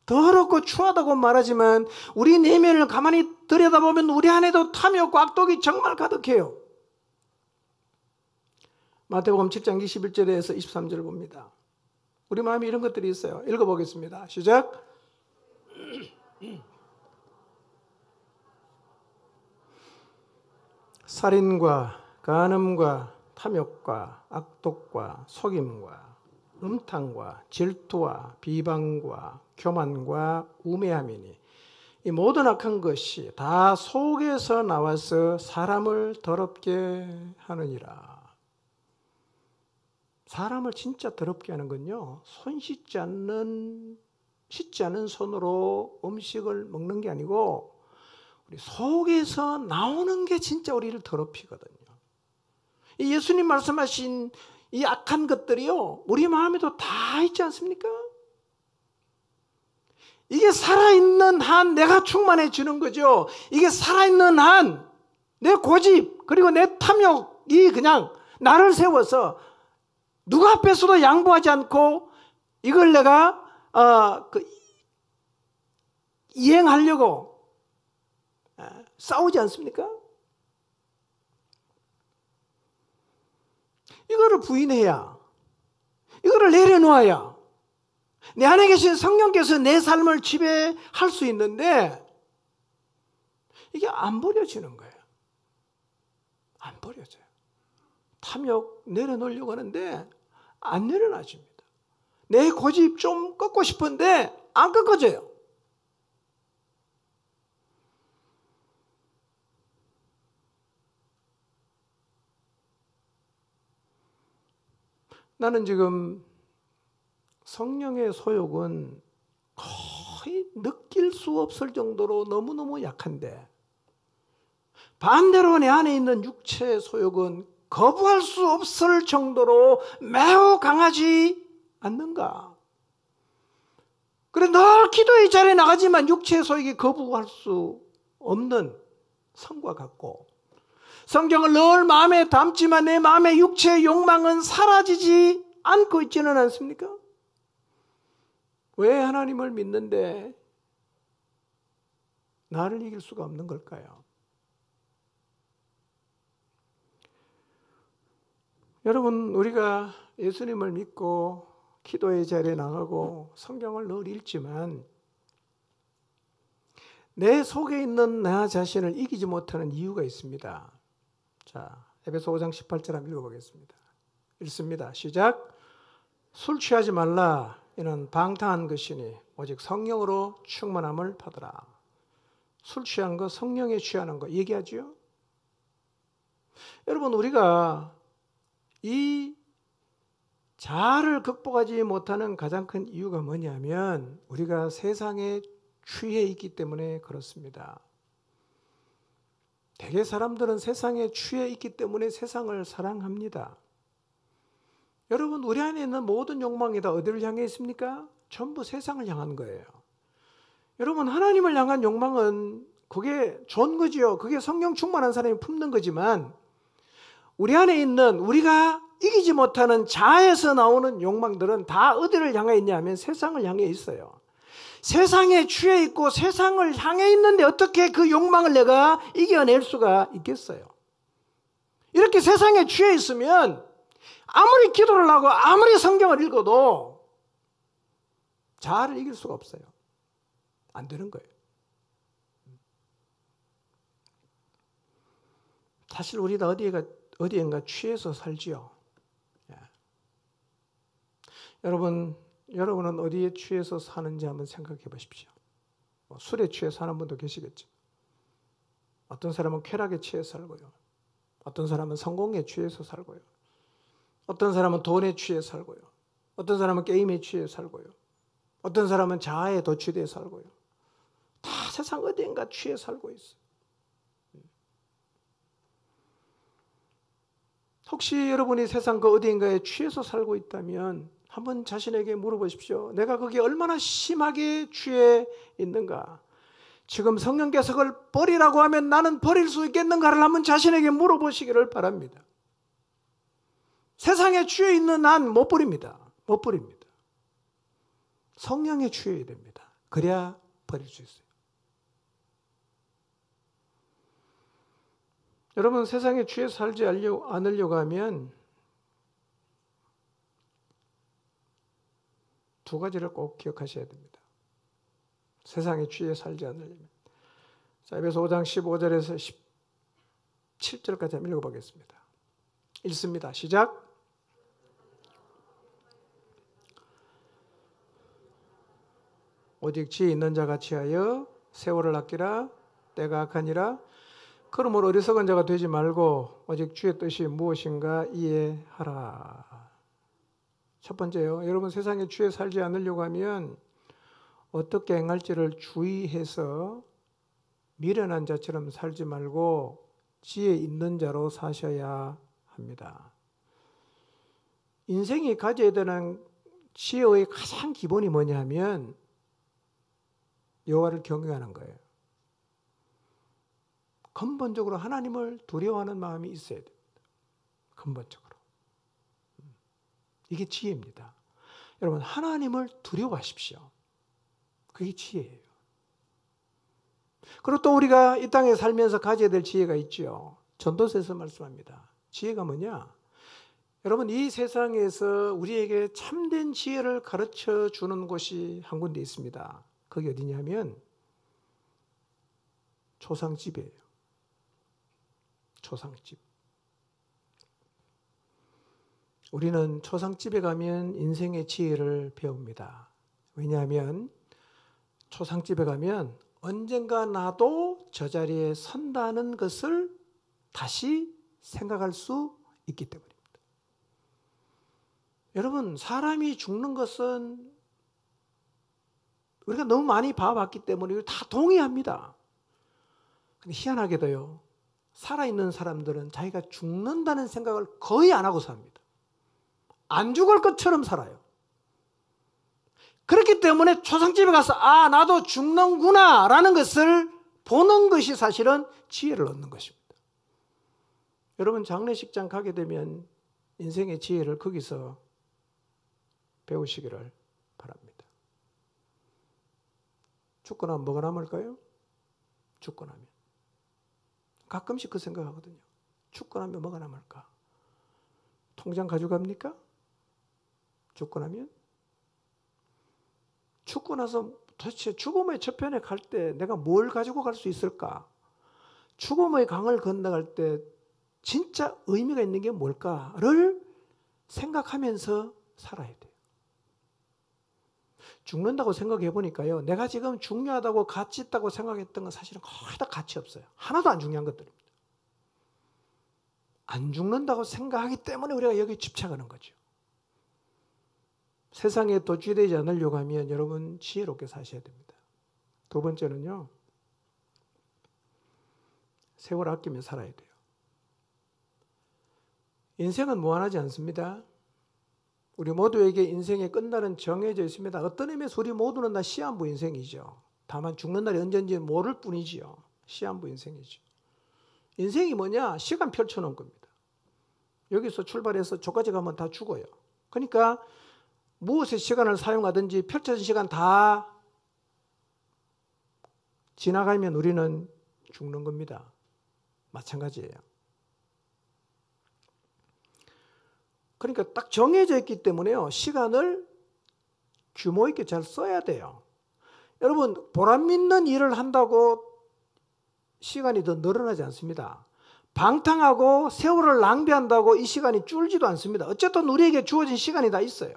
더럽고 추하다고 말하지만 우리 내면을 가만히 들여다보면 우리 안에도 탐욕과 악독이 정말 가득해요. 마태복음 7장 21절에서 23절을 봅니다. 우리 마음에 이런 것들이 있어요. 읽어보겠습니다. 시작. 살인과 간음과 탐욕과 악독과 속임과 음탕과 질투와 비방과 교만과 우매함이니 이 모든 악한 것이 다 속에서 나와서 사람을 더럽게 하느니라. 사람을 진짜 더럽게 하는 건요, 씻지 않는 손으로 음식을 먹는 게 아니고 우리 속에서 나오는 게 진짜 우리를 더럽히거든요. 이 예수님 말씀하신 이 악한 것들이요, 우리 마음에도 다 있지 않습니까? 이게 살아있는 한 내가 충만해지는 거죠. 이게 살아있는 한 내 고집 그리고 내 탐욕이 그냥 나를 세워서 누구 앞에서도 양보하지 않고 이걸 내가 이행하려고 싸우지 않습니까? 이거를 부인해야, 이거를 내려놓아야 내 안에 계신 성령께서 내 삶을 지배할 수 있는데 이게 안 버려지는 거예요. 안 버려져요. 탐욕 내려놓으려고 하는데 안 내려놔집니다. 내 고집 좀 꺾고 싶은데 안 꺾어져요. 나는 지금 성령의 소욕은 거의 느낄 수 없을 정도로 너무너무 약한데, 반대로 내 안에 있는 육체의 소욕은 거부할 수 없을 정도로 매우 강하지 않는가? 그래, 늘 기도의 자리에 나가지만 육체의 소욕이 거부할 수 없는 성과 같고, 성경을 늘 마음에 담지만 내 마음의 육체의 욕망은 사라지지 않고 있지는 않습니까? 왜 하나님을 믿는데 나를 이길 수가 없는 걸까요? 여러분, 우리가 예수님을 믿고 기도의 자리에 나가고 성경을 늘 읽지만 내 속에 있는 나 자신을 이기지 못하는 이유가 있습니다. 자, 에베소 5장 18절 한번 읽어보겠습니다. 읽습니다. 시작. 술 취하지 말라. 이는 방탕한 것이니 오직 성령으로 충만함을 받으라. 술 취하는 거, 성령에 취하는 거 얘기하죠. 여러분, 우리가 이 자아를 극복하지 못하는 가장 큰 이유가 뭐냐면 우리가 세상에 취해 있기 때문에 그렇습니다. 대개 사람들은 세상에 취해 있기 때문에 세상을 사랑합니다. 여러분, 우리 안에 있는 모든 욕망이 다 어디를 향해 있습니까? 전부 세상을 향한 거예요. 여러분, 하나님을 향한 욕망은 그게 좋은 거지요. 그게 성령 충만한 사람이 품는 거지만 우리 안에 있는 우리가 이기지 못하는 자아에서 나오는 욕망들은 다 어디를 향해 있냐면 세상을 향해 있어요. 세상에 취해 있고 세상을 향해 있는데 어떻게 그 욕망을 내가 이겨낼 수가 있겠어요? 이렇게 세상에 취해 있으면 아무리 기도를 하고 아무리 성경을 읽어도 자아를 이길 수가 없어요. 안 되는 거예요. 사실 우리가 어디엔가 취해서 살지요. 예. 여러분은 어디에 취해서 사는지 한번 생각해 보십시오. 술에 취해 사는 분도 계시겠죠. 어떤 사람은 쾌락에 취해 살고요. 어떤 사람은 성공에 취해서 살고요. 어떤 사람은 돈에 취해 살고요. 어떤 사람은 게임에 취해 살고요. 어떤 사람은 자아에 도취되어 살고요. 다 세상 어디인가 취해 살고 있어요. 혹시 여러분이 세상 그 어디인가에 취해서 살고 있다면 한번 자신에게 물어보십시오. 내가 거기에 얼마나 심하게 취해 있는가? 지금 성령께서 그걸 버리라고 하면 나는 버릴 수 있겠는가를 한번 자신에게 물어보시기를 바랍니다. 세상에 취해 있는 난 못 버립니다. 못 버립니다. 성령에 취해야 됩니다. 그래야 버릴 수 있어요. 여러분, 세상에 취해 살지 않으려고 하면 두 가지를 꼭 기억하셔야 됩니다. 세상에 취해 살지 않으려면. 자, 에베소 5장 15절에서 17절까지 한번 읽어보겠습니다. 읽습니다. 시작. 오직 지혜 있는 자가 취하여 세월을 아끼라. 때가 악하니라. 그러므로 어리석은 자가 되지 말고 오직 주의 뜻이 무엇인가 이해하라. 첫 번째요. 여러분, 세상에 취해 살지 않으려고 하면 어떻게 행할지를 주의해서 미련한 자처럼 살지 말고 지혜 있는 자로 사셔야 합니다. 인생이 가져야 되는 지혜의 가장 기본이 뭐냐 하면 여호와를 경외하는 거예요. 근본적으로 하나님을 두려워하는 마음이 있어야 됩니다. 근본적으로. 이게 지혜입니다. 여러분, 하나님을 두려워하십시오. 그게 지혜예요. 그리고 또 우리가 이 땅에 살면서 가져야 될 지혜가 있죠. 전도서에서 말씀합니다. 지혜가 뭐냐? 여러분, 이 세상에서 우리에게 참된 지혜를 가르쳐 주는 곳이 한 군데 있습니다. 거기 어디냐면 초상집이에요. 초상집. 우리는 초상집에 가면 인생의 지혜를 배웁니다. 왜냐하면 초상집에 가면 언젠가 나도 저 자리에 선다는 것을 다시 생각할 수 있기 때문입니다. 여러분, 사람이 죽는 것은 우리가 너무 많이 봐왔기 때문에 다 동의합니다. 근데 희한하게도요, 살아있는 사람들은 자기가 죽는다는 생각을 거의 안 하고 삽니다. 안 죽을 것처럼 살아요. 그렇기 때문에 초상집에 가서 아, 나도 죽는구나 라는 것을 보는 것이 사실은 지혜를 얻는 것입니다. 여러분, 장례식장 가게 되면 인생의 지혜를 거기서 배우시기를 바랍니다. 죽고 나면 뭐가 남을까요? 죽고 나면. 가끔씩 그 생각하거든요. 죽고 나면 뭐가 남을까? 통장 가져갑니까? 죽고 나면? 죽고 나서 도대체 죽음의 저편에 갈 때 내가 뭘 가지고 갈 수 있을까? 죽음의 강을 건너갈 때 진짜 의미가 있는 게 뭘까를 생각하면서 살아야 돼요. 죽는다고 생각해 보니까요, 내가 지금 중요하다고 가치 있다고 생각했던 건 사실은 거의 다 가치 없어요. 하나도 안 중요한 것들입니다. 안 죽는다고 생각하기 때문에 우리가 여기 집착하는 거죠. 세상에 도취되지 않으려고 하면 여러분 지혜롭게 사셔야 됩니다. 두 번째는요, 세월 아끼며 살아야 돼요. 인생은 무한하지 않습니다. 우리 모두에게 인생이 끝날은 정해져 있습니다. 어떤 의미에서 우리 모두는 다 시한부 인생이죠. 다만 죽는 날이 언제인지 모를 뿐이지요. 시한부 인생이죠. 인생이 뭐냐? 시간 펼쳐놓은 겁니다. 여기서 출발해서 저까지 가면 다 죽어요. 그러니까 무엇의 시간을 사용하든지 펼쳐진 시간 다 지나가면 우리는 죽는 겁니다. 마찬가지예요. 그러니까 딱 정해져 있기 때문에요, 시간을 규모 있게 잘 써야 돼요. 여러분, 보람 있는 일을 한다고 시간이 더 늘어나지 않습니다. 방탕하고 세월을 낭비한다고 이 시간이 줄지도 않습니다. 어쨌든 우리에게 주어진 시간이 다 있어요.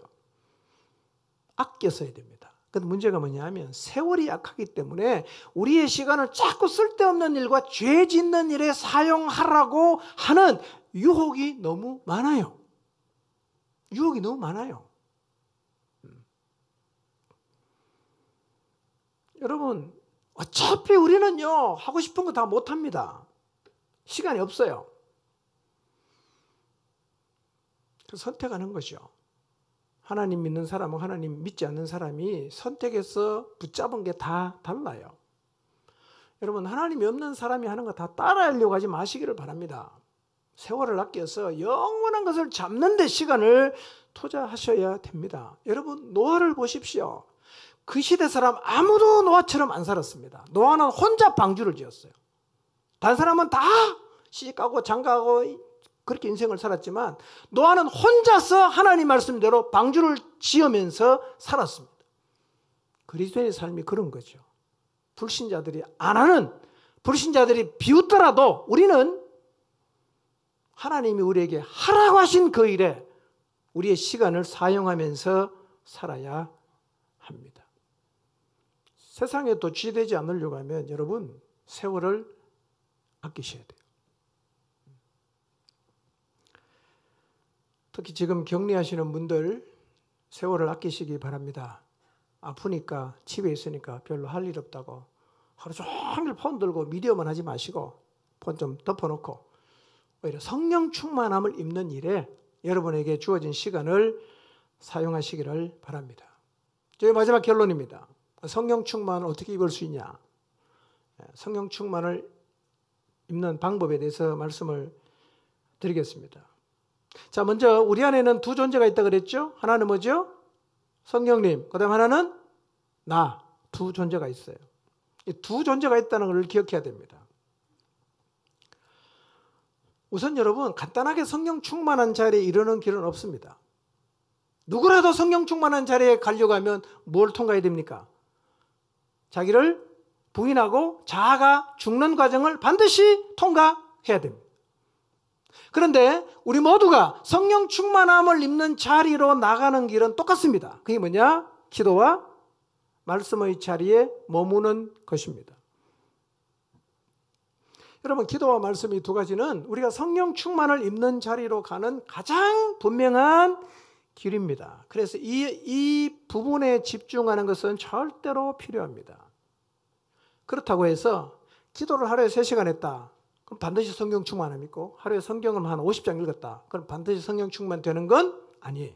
아껴 써야 됩니다. 근데 문제가 뭐냐면 세월이 약하기 때문에 우리의 시간을 자꾸 쓸데없는 일과 죄 짓는 일에 사용하라고 하는 유혹이 너무 많아요. 유혹이 너무 많아요. 여러분, 어차피 우리는요, 하고 싶은 거 다 못합니다. 시간이 없어요. 그래서 선택하는 거죠. 하나님 믿는 사람은 하나님 믿지 않는 사람이 선택해서 붙잡은 게 다 달라요. 여러분, 하나님이 없는 사람이 하는 거 다 따라하려고 하지 마시기를 바랍니다. 세월을 아껴서 영원한 것을 잡는 데 시간을 투자하셔야 됩니다. 여러분, 노아를 보십시오. 그 시대 사람 아무도 노아처럼 안 살았습니다. 노아는 혼자 방주를 지었어요. 다른 사람은 다 시집가고 장가가고 그렇게 인생을 살았지만 노아는 혼자서 하나님 말씀대로 방주를 지으면서 살았습니다. 그리스도의 삶이 그런 거죠. 불신자들이 안 하는, 불신자들이 비웃더라도 우리는 하나님이 우리에게 하라고 하신 그 일에 우리의 시간을 사용하면서 살아야 합니다. 세상에 또 쥐되지 않으려고 하면 여러분 세월을 아끼셔야 돼요. 특히 지금 격리하시는 분들 세월을 아끼시기 바랍니다. 아프니까 집에 있으니까 별로 할 일 없다고 하루 종일 폰 들고 미디어만 하지 마시고 폰 좀 덮어놓고 오히려 성령 충만함을 입는 일에 여러분에게 주어진 시간을 사용하시기를 바랍니다. 저희 마지막 결론입니다. 성령 충만을 어떻게 입을 수 있냐? 성령 충만을 입는 방법에 대해서 말씀을 드리겠습니다. 자, 먼저 우리 안에는 두 존재가 있다 그랬죠? 하나는 뭐죠? 성령님. 그다음 하나는 나. 두 존재가 있어요. 이 두 존재가 있다는 걸 기억해야 됩니다. 우선 여러분 간단하게 성령 충만한 자리에 이르는 길은 없습니다. 누구라도 성령 충만한 자리에 가려고 하면 뭘 통과해야 됩니까? 자기를 부인하고 자아가 죽는 과정을 반드시 통과해야 됩니다. 그런데 우리 모두가 성령 충만함을 입는 자리로 나가는 길은 똑같습니다. 그게 뭐냐? 기도와 말씀의 자리에 머무는 것입니다. 여러분, 기도와 말씀 이 두 가지는 우리가 성령 충만을 입는 자리로 가는 가장 분명한 길입니다. 그래서 이 부분에 집중하는 것은 절대로 필요합니다. 그렇다고 해서 기도를 하루에 3시간 했다. 그럼 반드시 성령 충만함 있고 하루에 성경을 한 50장 읽었다. 그럼 반드시 성령 충만 되는 건 아니에요.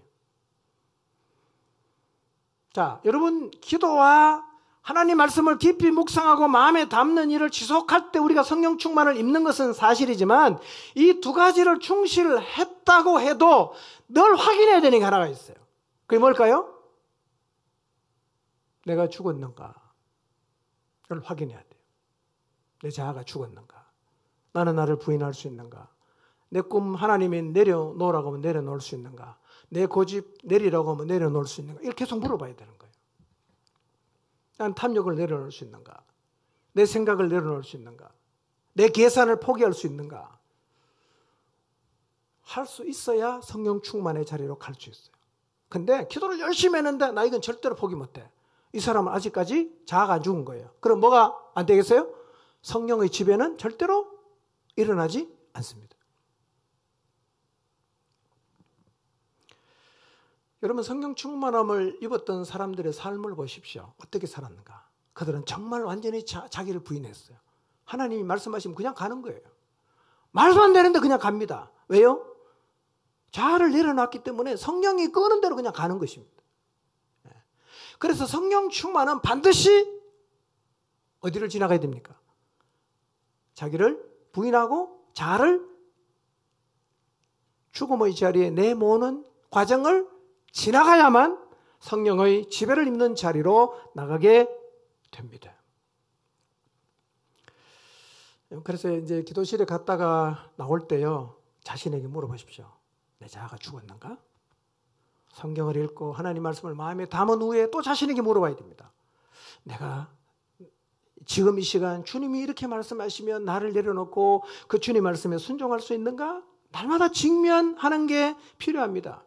자, 여러분 기도와 하나님 말씀을 깊이 묵상하고 마음에 담는 일을 지속할 때 우리가 성령 충만을 입는 것은 사실이지만 이 두 가지를 충실했다고 해도 늘 확인해야 되는 게 하나가 있어요. 그게 뭘까요? 내가 죽었는가? 를 확인해야 돼요. 내 자아가 죽었는가? 나는 나를 부인할 수 있는가? 내 꿈 하나님이 내려놓으라고 하면 내려놓을 수 있는가? 내 고집 내리라고 하면 내려놓을 수 있는가? 이렇게 계속 물어봐야 되는 거예요. 난 탐욕을 내려놓을 수 있는가? 내 생각을 내려놓을 수 있는가? 내 계산을 포기할 수 있는가? 할 수 있어야 성령 충만의 자리로 갈 수 있어요. 근데 기도를 열심히 했는데 나 이건 절대로 포기 못해. 이 사람은 아직까지 자아가 안 죽은 거예요. 그럼 뭐가 안 되겠어요? 성령의 지배는 절대로 일어나지 않습니다. 여러분 성령 충만함을 입었던 사람들의 삶을 보십시오. 어떻게 살았는가? 그들은 정말 완전히 자기를 부인했어요. 하나님이 말씀하시면 그냥 가는 거예요. 말도 안 되는데 그냥 갑니다. 왜요? 자아를 내려놨기 때문에 성령이 끄는 대로 그냥 가는 것입니다. 그래서 성령 충만은 반드시 어디를 지나가야 됩니까? 자기를 부인하고 자아를 죽음의 자리에 내모는 과정을 지나가야만 성령의 지배를 입는 자리로 나가게 됩니다. 그래서 이제 기도실에 갔다가 나올 때요, 자신에게 물어보십시오. 내 자아가 죽었는가? 성경을 읽고 하나님 말씀을 마음에 담은 후에 또 자신에게 물어봐야 됩니다. 내가 지금 이 시간 주님이 이렇게 말씀하시면 나를 내려놓고 그 주님 말씀에 순종할 수 있는가? 날마다 직면하는 게 필요합니다.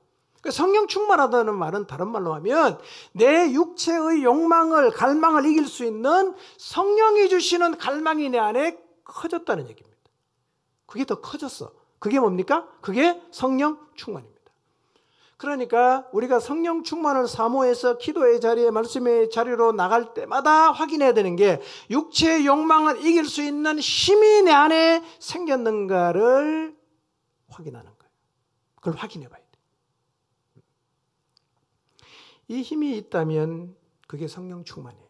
성령 충만하다는 말은 다른 말로 하면 내 육체의 욕망을, 갈망을 이길 수 있는 성령이 주시는 갈망이 내 안에 커졌다는 얘기입니다. 그게 더 커졌어. 그게 뭡니까? 그게 성령 충만입니다. 그러니까 우리가 성령 충만을 사모해서 기도의 자리에, 말씀의 자리로 나갈 때마다 확인해야 되는 게 육체의 욕망을 이길 수 있는 힘이 내 안에 생겼는가를 확인하는 거예요. 그걸 확인해 봐야 돼요. 이 힘이 있다면 그게 성령 충만이에요.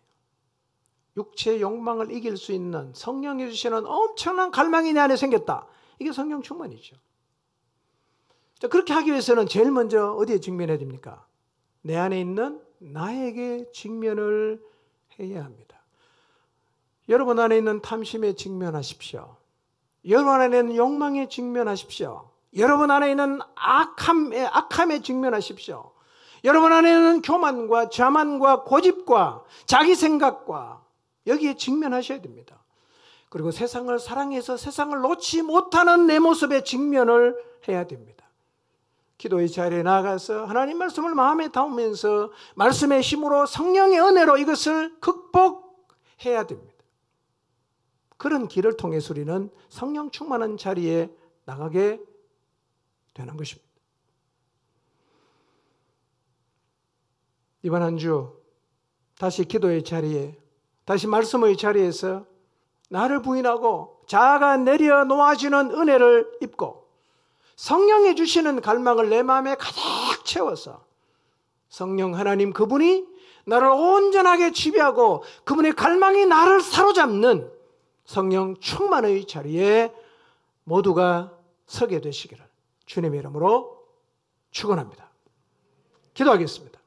육체의 욕망을 이길 수 있는 성령이 주시는 엄청난 갈망이 내 안에 생겼다. 이게 성령 충만이죠. 자, 그렇게 하기 위해서는 제일 먼저 어디에 직면해야 됩니까? 내 안에 있는 나에게 직면을 해야 합니다. 여러분 안에 있는 탐심에 직면하십시오. 여러분 안에 있는 욕망에 직면하십시오. 여러분 안에 있는 악함에 직면하십시오. 여러분 안에 있는 교만과 자만과 고집과 자기 생각과 여기에 직면하셔야 됩니다. 그리고 세상을 사랑해서 세상을 놓지 못하는 내 모습에 직면을 해야 됩니다. 기도의 자리에 나가서 하나님 말씀을 마음에 담으면서 말씀의 힘으로 성령의 은혜로 이것을 극복해야 됩니다. 그런 길을 통해서 우리는 성령 충만한 자리에 나가게 되는 것입니다. 이번 한 주 다시 기도의 자리에, 다시 말씀의 자리에서 나를 부인하고 자아가 내려놓아지는 은혜를 입고 성령이 주시는 갈망을 내 마음에 가득 채워서 성령 하나님 그분이 나를 온전하게 지배하고 그분의 갈망이 나를 사로잡는 성령 충만의 자리에 모두가 서게 되시기를 주님의 이름으로 축원합니다. 기도하겠습니다.